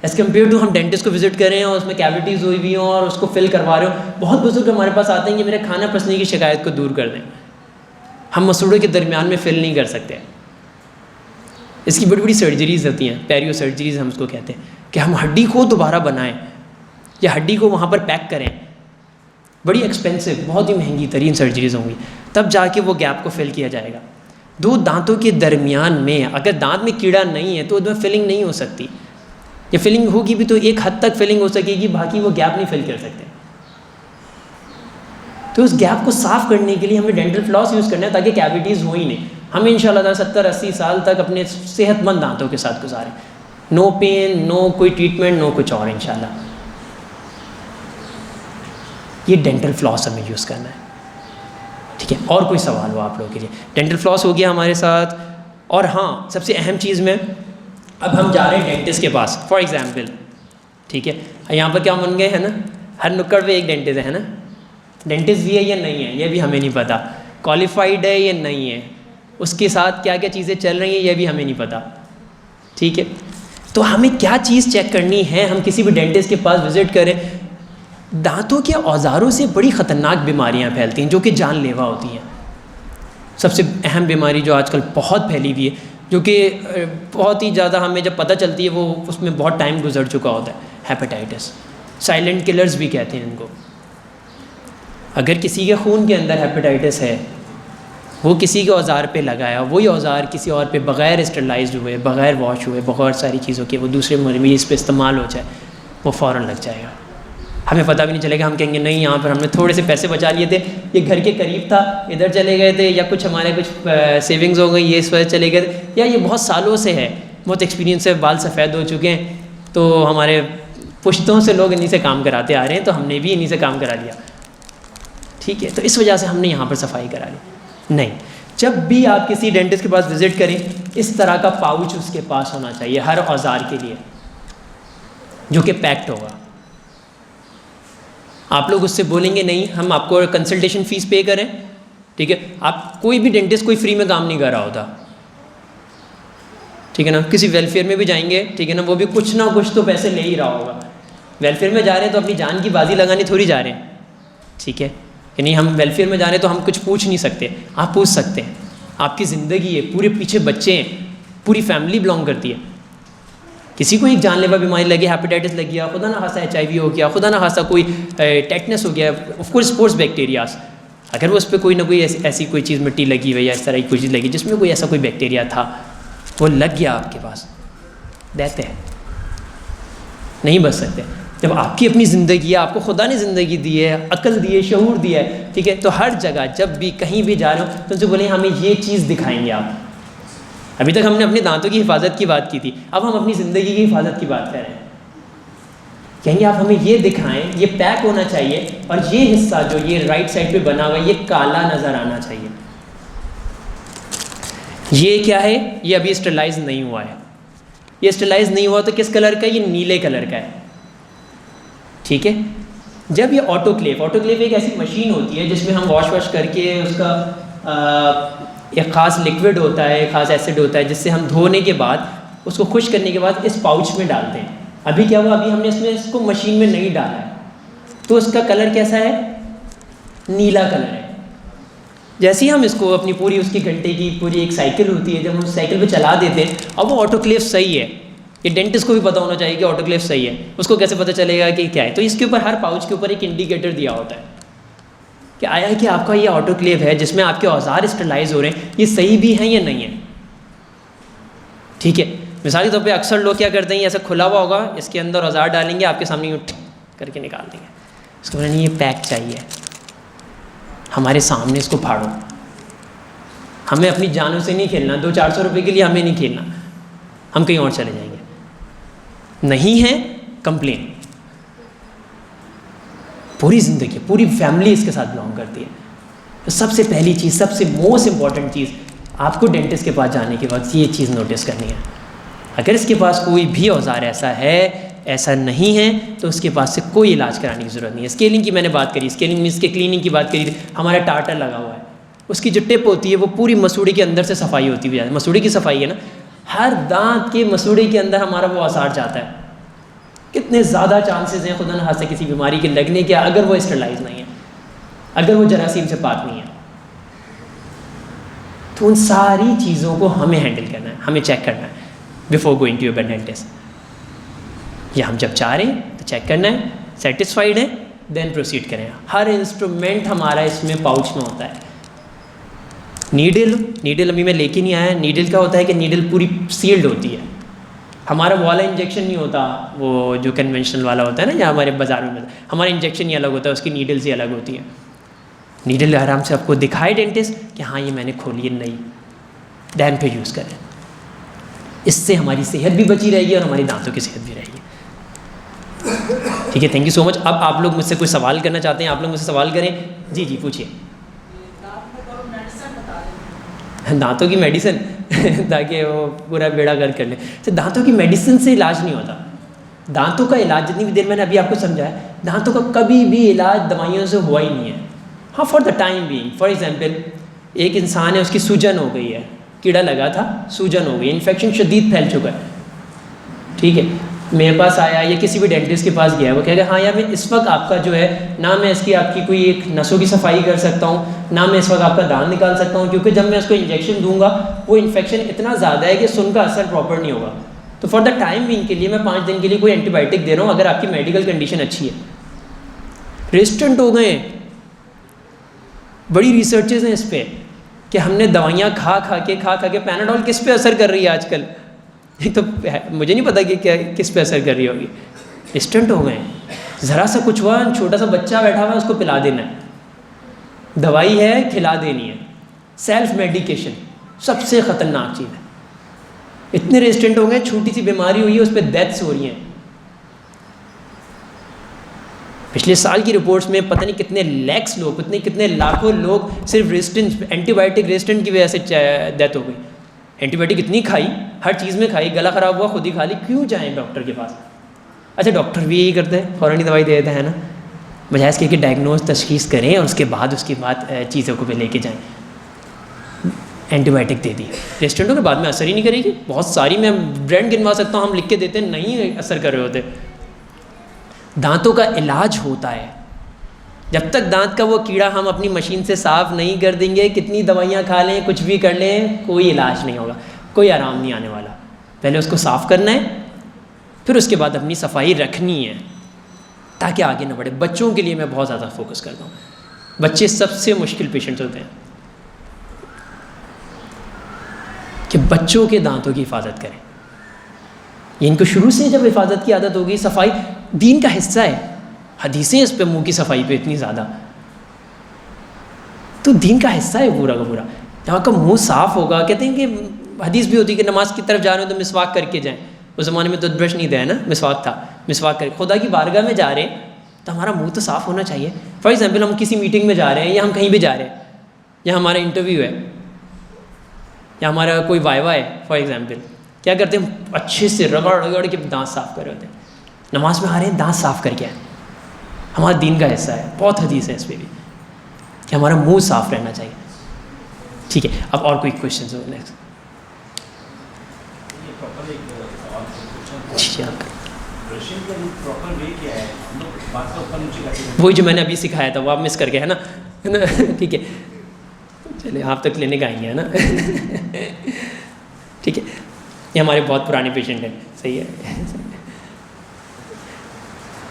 एज़ कम्पेयर टू हम डेंटिस्ट को विजिट कर रहे हैं और उसमें कैविटीज़ हुई हुई हों और उसको फिल करवा रहे हो। बहुत बुजुर्ग हमारे पास आते हैं कि मेरे खाना पसने की शिकायत को दूर कर दें। हम मसूड़ों के दरमियान में फिल नहीं कर सकते। इसकी बड़ी बड़ी सर्जरीज़ होती हैं, पेरियो सर्जरीज़ हम उसको कहते हैं, कि हम हड्डी को दोबारा बनाएं या हड्डी को वहाँ पर पैक करें। बड़ी एक्सपेंसिव, बहुत ही महंगी तरीन सर्जरीज़ होंगी, तब जाके वो गैप को फिल किया जाएगा। 2 दांतों के दरमियान में अगर दांत में कीड़ा नहीं है तो उसमें फिलिंग नहीं हो सकती, या फिलिंग होगी भी तो एक हद तक फिलिंग हो सकेगी, बाकी वो गैप नहीं फिल कर सकते। तो उस गैप को साफ़ करने के लिए हमें डेंटल फ्लॉस यूज़ करना है ताकि कैविटीज़ हो ही नहीं। हम इंशाल्लाह 70-80 साल तक अपने सेहतमंद दांतों के साथ गुजारें, नो पेन, नो कोई ट्रीटमेंट, नो कुछ और इंशाल्लाह। ये डेंटल फ्लॉस हमें यूज़ करना है, ठीक है। और कोई सवाल हो आप लोगों के लिए? डेंटल फ्लॉस हो गया हमारे साथ। और हाँ, सबसे अहम चीज़ में, अब हम जा रहे हैं डेंटिस्ट के पास फॉर एग्ज़ाम्पल, ठीक है। यहाँ पर क्या बन गए हैं ना, हर नुक्कड़ पे एक डेंटिस्ट है ना। डेंटिस्ट भी है या नहीं है ये भी हमें नहीं पता, क्वालिफाइड है या नहीं है, उसके साथ क्या क्या चीज़ें चल रही हैं ये भी हमें नहीं पता, ठीक है। तो हमें क्या चीज़ चेक करनी है, हम किसी भी डेंटिस्ट के पास विज़िट करें, दांतों के औजारों से बड़ी ख़तरनाक बीमारियां फैलती हैं जो कि जानलेवा होती हैं। सबसे अहम बीमारी जो आजकल बहुत फैली हुई है, जो कि बहुत ही ज़्यादा हमें जब पता चलती है वो उसमें बहुत टाइम गुजर चुका होता है, हेपेटाइटिस। साइलेंट किलर्स भी कहते हैं इनको। अगर किसी के खून के अंदर हेपेटाइटिस है, वो किसी के औजार पे लगाया, वही औजार किसी और पे बग़ैर स्टरलाइज्ड हुए, बग़ैर वॉश हुए, बहुत सारी चीज़ों के वो दूसरे मरीज़ पे इस्तेमाल हो जाए, वो फ़ौरन लग जाएगा। हमें पता भी नहीं चलेगा, हम कहेंगे नहीं यहाँ पर हमने थोड़े से पैसे बचा लिए थे, ये घर के करीब था, इधर चले गए थे, या कुछ हमारे कुछ सेविंग्स हो गई, ये इस वजह चले गए थे, या ये बहुत सालों से है, बहुत एक्सपीरियंस है, बाल सफ़ेद हो चुके हैं, तो हमारे पुश्तों से लोग इन्हीं से काम कराते आ रहे हैं, तो हमने भी इन्हीं से काम करा लिया, ठीक है। तो इस वजह से हमने यहाँ पर सफाई करा ली। नहीं, जब भी आप किसी डेंटिस्ट के पास विज़िट करें, इस तरह का पाउच उसके पास होना चाहिए हर औजार के लिए, जो कि पैक्ड होगा। आप लोग उससे बोलेंगे नहीं हम आपको कंसल्टेशन फ़ीस पे करें, ठीक है। आप कोई भी डेंटिस्ट कोई फ्री में काम नहीं कर रहा होता, ठीक है ना। किसी वेलफेयर में भी जाएंगे, ठीक है ना, वो भी कुछ ना कुछ तो पैसे ले ही रहा होगा। वेलफेयर में जा रहे हैं तो अपनी जान की बाजी लगानी थोड़ी जा रहे हैं, ठीक है। यानी हम वेलफेयर में जा रहे हैं तो हम कुछ पूछ नहीं सकते, आप पूछ सकते हैं। आपकी ज़िंदगी है, पूरे पीछे बच्चे हैं, पूरी फैमिली बिलोंग करती है। किसी को एक जानलेवा बीमारी लगी, हेपेटाइटिस लग गया, खुदा ना खासा HIV हो गया, खुदा ना खासा कोई टेटनस हो गया, ऑफकोर्स स्पोर्ट्स बैक्टीरियाज, अगर वो उस पर कोई ना कोई ऐसी कोई चीज़ मिट्टी लगी हुई या इस तरह की कोई चीज़ लगी जिसमें कोई ऐसा कोई बैक्टीरिया था, वो लग गया आपके पास, देते हैं, नहीं बच सकते। जब आपकी अपनी ज़िंदगी है, आपको खुदा ने ज़िंदगी दी है, अकल दी है, शऊर दिया है, ठीक है, तो हर जगह जब भी कहीं भी जा रहे हो तो उनसे बोले हमें ये चीज़ दिखाएंगे आप। अभी तक हमने अपने दांतों की हिफाजत की बात की थी, अब हम अपनी ज़िंदगी की हिफाजत की बात कर रहे हैं। कहेंगे आप हमें ये दिखाएं, ये पैक होना चाहिए, और ये हिस्सा जो ये राइट साइड पे बना हुआ है ये काला नज़र आना चाहिए। ये क्या है? ये अभी स्टरलाइज नहीं हुआ है। ये स्टरलाइज नहीं हुआ तो किस कलर का? ये नीले कलर का है, ठीक है। जब ये ऑटोक्लेव एक ऐसी मशीन होती है जिसमें हम वॉश करके उसका एक ख़ास लिक्विड होता है, ख़ास एसिड होता है, जिससे हम धोने के बाद उसको खुश करने के बाद इस पाउच में डालते हैं। अभी क्या हुआ, अभी हमने इसको मशीन में नहीं डाला है, तो उसका कलर कैसा है, नीला कलर है। जैसे ही हम इसको अपनी पूरी उसकी घंटे की पूरी एक साइकिल होती है, जब हम उस साइकिल पे चला देते हैं, अब वो ऑटोक्लेव सही है, ये डेंटिस्ट को भी पता होना चाहिए कि ऑटोक्लेव सही है, उसको कैसे पता चलेगा कि क्या है। तो इसके ऊपर, हर पाउच के ऊपर एक इंडिकेटर दिया होता है कि आया कि आपका ये ऑटोक्लेव है जिसमें आपके औजार स्टरलाइज हो रहे हैं, ये सही भी हैं या नहीं है। ठीक है, मिसाली तौर पे अक्सर लोग क्या करते हैं, ऐसा खुला हुआ होगा, इसके अंदर औजार डालेंगे, आपके सामने यूँ करके निकाल देंगे, इसको बोलेंगे ये पैक चाहिए, हमारे सामने इसको फाड़ो। हमें अपनी जानों से नहीं खेलना, 200-400 रुपये के लिए हमें नहीं खेलना, हम कहीं और चले जाएंगे। नहीं है कंप्लेन, पूरी ज़िंदगी, पूरी फैमिली इसके साथ बिलोंग करती है। तो सबसे पहली चीज़, सबसे मोस्ट इम्पॉर्टेंट चीज़, आपको डेंटिस्ट के पास जाने के बाद ये चीज़ नोटिस करनी है। अगर इसके पास कोई भी औजार ऐसा है, ऐसा नहीं है, तो उसके पास से कोई इलाज कराने की ज़रूरत नहीं है। स्केलिंग की मैंने बात करी, स्केलिंग में इसके क्लीनिंग की बात करी, हमारा टार्टर लगा हुआ है, उसकी जो टिप होती है वो पूरी मसूड़े के अंदर से सफाई होती हुई जाती है। मसूड़े की सफाई है ना, हर दांत के मसूड़े के अंदर हमारा वो औजार जाता है। कितने ज़्यादा चांसेस हैं खुदा न खास्ता किसी बीमारी के लगने के, अगर वो स्टरलाइज नहीं है, अगर वो जरासीम से पाक नहीं है। तो उन सारी चीज़ों को हमें हैंडल करना है, हमें चेक करना है before going to your dentist. या हम जब चाह रहे हैं तो चेक करना है, सेटिस्फाइड है, देन प्रोसीड करें। हर इंस्ट्रूमेंट हमारा इसमें पाउच में होता है। नीडल अभी मैं लेके नहीं आया। नीडल क्या होता है कि नीडल पूरी सील्ड होती है, हमारा वाला इंजेक्शन नहीं होता, वो जो कन्वेंशनल वाला होता है ना, या हमारे बाज़ार में मिलता है, हमारा इंजेक्शन ही अलग होता है, उसकी नीडल से अलग होती है। नीडल आराम से आपको दिखाए डेंटिस्ट कि हाँ ये मैंने खोली है, नहीं, दैन पे यूज़ करें। इससे हमारी सेहत भी बची रहेगी और हमारी दांतों की सेहत भी रहेगी। ठीक है, थैंक यू सो मच। अब आप लोग मुझसे कोई सवाल करना चाहते हैं, आप लोग मुझसे सवाल करें। जी जी पूछिए। दांतों की मेडिसिन ताकि वो पूरा बेड़ा गर्क कर ले। तो दांतों की मेडिसिन से इलाज नहीं होता। दांतों का इलाज, जितनी भी देर मैंने अभी आपको समझाया, दांतों का कभी भी इलाज दवाइयों से हुआ ही नहीं है। हाँ, for the time being, for example एक इंसान है, उसकी सूजन हो गई है, कीड़ा लगा था, सूजन हो गई, इन्फेक्शन शदीद फैल चुका है। ठीक है, मेरे पास आया या किसी भी डेंटिस्ट के पास गया, वो कहेगा हाँ यार मैं इस वक्त आपका जो है ना, मैं इसकी आपकी कोई एक नसों की सफाई कर सकता हूँ, ना मैं इस वक्त आपका दांत निकाल सकता हूँ, क्योंकि जब मैं उसको इंजेक्शन दूंगा वो इन्फेक्शन इतना ज़्यादा है कि सुन का असर प्रॉपर नहीं होगा। तो फॉर द टाइम बीइंग के लिए मैं 5 दिन के लिए कोई एंटीबायोटिक दे रहा हूँ, अगर आपकी मेडिकल कंडीशन अच्छी है। रेजिस्टेंट हो गए, बड़ी रिसर्चेज हैं इस पर कि हमने दवाइयाँ खा खा के पैनाडोल किस पे असर कर रही है आजकल, ये तो मुझे नहीं पता कि क्या किस पे असर कर रही होगी। रेजिस्टेंट हो गए, ज़रा सा कुछ हुआ, छोटा सा बच्चा बैठा हुआ है, उसको पिला देना है, दवाई है खिला देनी है। सेल्फ मेडिकेशन सबसे ख़तरनाक चीज़ है। इतने रेजिस्टेंट हो गए, छोटी सी बीमारी हुई है उस पर डेथ्स हो रही हैं। पिछले साल की रिपोर्ट्स में पता नहीं कितने लैक्स लोग, कितने लाखों लोग सिर्फ रेजिस्टेंट, एंटीबायोटिक रेजिस्टेंट की वजह से डेथ हो गई। एंटीबायोटिक इतनी खाई, हर चीज़ में खाई, गला ख़राब हुआ, खुद ही खा ली, क्यों जाएँ डॉक्टर के पास। अच्छा, डॉक्टर भी यही करते हैं, फ़ौरन ही दवाई दे देते हैं ना, बजाय इसके कि डायग्नोज तशखीस करें और उसके बाद चीज़ों को भी लेके जाएँ। एंटीबायोटिक दे दी, रेजिस्टेंटों के बाद में असर ही नहीं करेगी। बहुत सारी मैं ब्रांड गिनवा सकता हूँ, हम लिख के देते हैं, नहीं असर कर रहे होते। दांतों का इलाज होता है, जब तक दांत का वो कीड़ा हम अपनी मशीन से साफ़ नहीं कर देंगे, कितनी दवाइयाँ खा लें, कुछ भी कर लें, कोई इलाज नहीं होगा, कोई आराम नहीं आने वाला। पहले उसको साफ़ करना है, फिर उसके बाद अपनी सफाई रखनी है ताकि आगे ना बढ़े। बच्चों के लिए मैं बहुत ज़्यादा फोकस करता हूँ, बच्चे सबसे मुश्किल पेशेंट्स होते हैं, कि बच्चों के दांतों की हिफाजत करें। इनको शुरू से जब हिफाजत की आदत होगी, सफाई दीन का हिस्सा है, हदीसें इस पे मुंह की सफाई पे इतनी ज़्यादा, तो दीन का हिस्सा है पूरा का पूरा। जब आपका मुंह साफ़ होगा, कहते हैं कि हदीस भी होती है कि नमाज की तरफ जा रहे हो तो मिसवाक करके जाएं। उस ज़माने में तो ब्रश नहीं था ना, मिसवाक था, मिसवाक कर खुदा की बारगाह में जा रहे हैं तो हमारा मुंह तो साफ़ होना चाहिए। फॉर एग्जाम्पल हम किसी मीटिंग में जा रहे हैं, या हम कहीं भी जा रहे हैं, या हमारा इंटरव्यू है, या हमारा कोई वाइवा है, फॉर एग्जाम्पल, क्या करते हैं, अच्छे से रगड़ के दांत साफ़ कर रहे होते हैं। नमाज में आ रहे हैं, दांत साफ़ करके आए, हमारा दीन का हिस्सा है। बहुत हदीस है इस पर भी कि हमारा मुंह साफ़ रहना चाहिए। ठीक है, अब और कोई क्वेश्चन हो? नेक्स्ट। प्रॉपर एक सवाल पूछना जी आप ब्रशिंग का जो प्रॉपर वे क्या है, हम लोग बात का ऊपर नीचे करते वही जो मैंने अभी सिखाया था वो आप मिस करके, है ना, ठीक है, चलिए आप तो क्लिनिक आएंगे, है ना, ठीक है, ये हमारे बहुत पुराने पेशेंट हैं, सही है।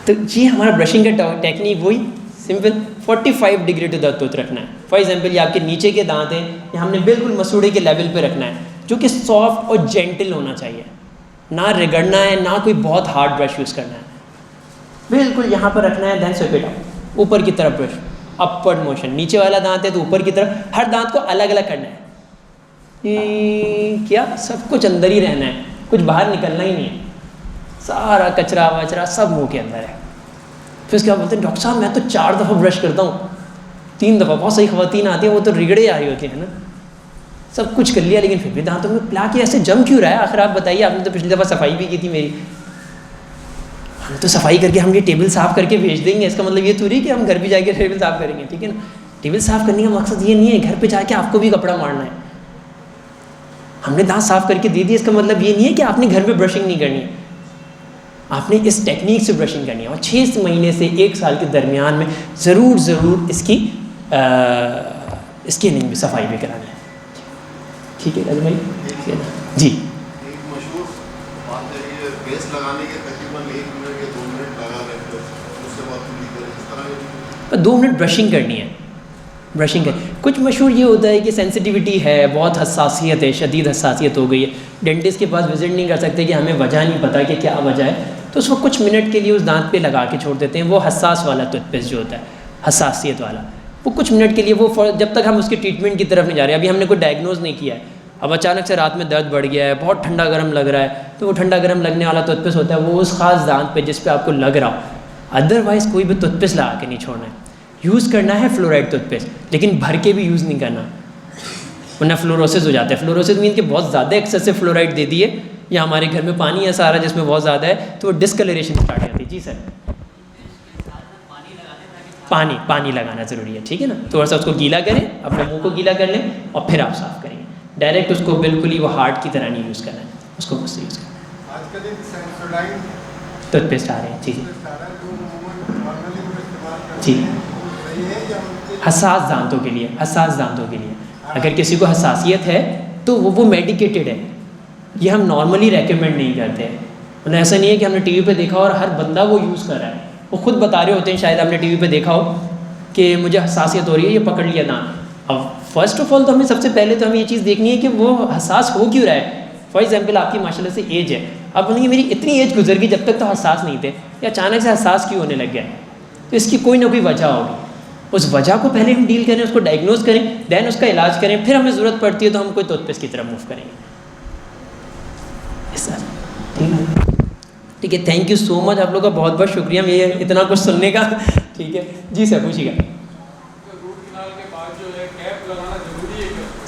तो जी हमारा ब्रशिंग का टेक्निक वही simple 45 degree to the tooth रखना है। फॉर एग्जांपल ये आपके नीचे के दांत हैं, ये हमने बिल्कुल मसूड़े के लेवल पे रखना है, जो कि सॉफ्ट और जेंटल होना चाहिए, ना रगड़ना है, ना कोई बहुत हार्ड ब्रश यूज़ करना है, बिल्कुल यहाँ पर रखना है। देन स्वीप इट आउट, ऊपर की तरफ ब्रश, अपवर्ड मोशन, नीचे वाला दांत है तो ऊपर की तरफ, हर दांत को अलग अलग करना है। क्या सब कुछ अंदर ही रहना है, कुछ बाहर निकलना ही नहीं है, सारा कचरा वचरा सब मुंह के अंदर है। फिर उसके बाद बोलते हैं डॉक्टर साहब मैं तो 4 दफ़ा ब्रश करता हूँ, 3 दफ़ा, बहुत सही ख़वातीन आती हैं वो तो रिगड़े आ रही होती हैं ना, सब कुछ कर लिया लेकिन फिर भी दांतों में प्लाक ऐसे जम क्यों रहा है? आखिर आप बताइए, आपने तो पिछली दफ़ा सफाई भी की थी मेरी, हम तो सफाई करके हम ये टेबल साफ़ करके भेज देंगे, इसका मतलब ये थोड़ी कि हम घर भी जाके टेबल साफ़ करेंगे, ठीक है ना। टेबल साफ़ करने का मकसद ये नहीं है घर पे जाके आपको भी कपड़ा मारना है। हमने दांत साफ़ करके दे दिए, इसका मतलब ये नहीं है कि आपने घर में ब्रशिंग नहीं करनी है, आपने इस टेक्निक से ब्रशिंग करनी है। और 6 महीने से 1 साल के दरमियान में ज़रूर इसकी स्किनिंग भी, सफाई भी करानी है, ठीक है भाई, ठीक है ना जी। एक मशहूर बात है ये बेस लगाने के तकरीबन 1 मिनट या 2 मिनट लगा रहे हैं, उससे बाद पूरी करें, इस तरह 2 मिनट ब्रशिंग करनी है, ब्रशिंग है। कुछ मशहूर ये होता है कि सेंसिटिविटी है, बहुत हसासियत है, शदीद हसासियत हो गई है, डेंटिस्ट के पास विजिट नहीं कर सकते कि हमें वजह नहीं पता कि क्या वजह है, तो उसको कुछ मिनट के लिए उस दांत पे लगा के छोड़ देते हैं। वो हसास वाला टूथपेस्ट जो होता है, हसासियत वाला, वो कुछ मिनट के लिए, वो जब तक हम उसके ट्रीटमेंट की तरफ नहीं जा रहे, अभी हमने कोई डायग्नोज नहीं किया है, अब अचानक से रात में दर्द बढ़ गया है, बहुत ठंडा गर्म लग रहा है, तो वो ठंडा गर्म लगने वाला टूथपेस्ट होता है, वो उस खास दांत पे जिस पे आपको लग रहा हो। अदरवाइज़ कोई भी टूथपेस्ट लगा के नहीं छोड़ना है। यूज़ करना है फ्लोराइड टूथपेस्ट, लेकिन भर के भी यूज़ नहीं करना, वरना फ्लोरोसिस हो जाता है। फ्लोरोसिस मीन कि बहुत ज़्यादा एक्सेसिव फ्लोराइड दे दिए, या हमारे घर में पानी है सारा जिसमें बहुत ज़्यादा है, तो वो डिस्कलरेशन स्टार्ट हो जाती है। जी सर, पानी लगाना ज़रूरी है, ठीक है ना। थोड़ा सा उसको गीला करें, अपने मुंह को गीला कर लें और फिर आप साफ़ करेंगे। डायरेक्ट उसको बिल्कुल ही वो हार्ड की तरह नहीं यूज़ करना है, उसको मुझसे यूज़ करना। आजकल एक सेंसोडाइन टूथपेस्ट आ रहे हैं, जी जी, हसास दांतों के लिए, हसास दांतों के लिए अगर किसी को हसासियत है तो वो मेडिकेटेड है, ये हम नॉर्मली रेकमेंड नहीं करते हैं। मतलब ऐसा नहीं है कि हमने टीवी पे देखा और हर बंदा वो यूज़ कर रहा है, वो खुद बता रहे होते हैं, शायद आपने टीवी पे देखा हो कि मुझे हसासियत हो रही है, ये पकड़ लिया दांत। अब फर्स्ट ऑफ ऑल तो हमें सबसे पहले तो हमें ये चीज़ देखनी है कि वो हसास हो क्यों रहा है। फॉर एग्जाम्पल आपकी माशाल्लाह से एज है, आप बोलेंगे मेरी इतनी एज गुजर गई, जब तक तो हसास नहीं थे, या अचानक से हसास क्यों होने लग गया, तो इसकी कोई ना कोई वजह होगी। उस वजह को पहले हम डील करें, उसको डायग्नोज करें, दैन उसका इलाज करें, फिर हमें ज़रूरत पड़ती है तो हम कोई टूथपेस्ट की तरफ मूव करेंगे। ठीक है, थैंक यू सो मच, आप लोग का बहुत बहुत शुक्रिया ये इतना कुछ सुनने का। ठीक है जी सर, पूछिएगा।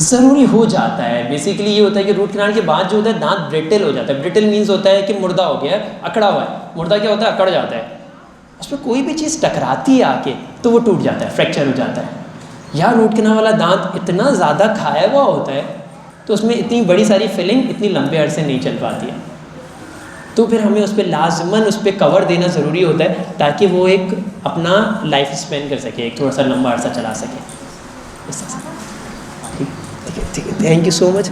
ज़रूरी हो जाता है, बेसिकली ये होता है कि रूट कैनाल के बाद जो होता है दांत ब्रिटल हो जाता है। ब्रिटल मीन्स होता है कि मुर्दा हो गया है, अकड़ा हुआ है। मुर्दा क्या होता है? अकड़ जाता है, उस पर कोई भी चीज़ टकराती है आके तो वो टूट जाता है, फ्रैक्चर हो जाता है। या रूट कैनाल वाला दांत इतना ज़्यादा खाया हुआ होता है तो उसमें इतनी बड़ी सारी फिलिंग इतनी लंबे अरसे नहीं चल पाती है, तो फिर हमें उस पर लाजमन उस पर कवर देना ज़रूरी होता है ताकि वो एक अपना लाइफ स्पेन कर सके, एक थोड़ा सा लंबा अरसा चला सके। ठीक है, थैंक यू सो मच।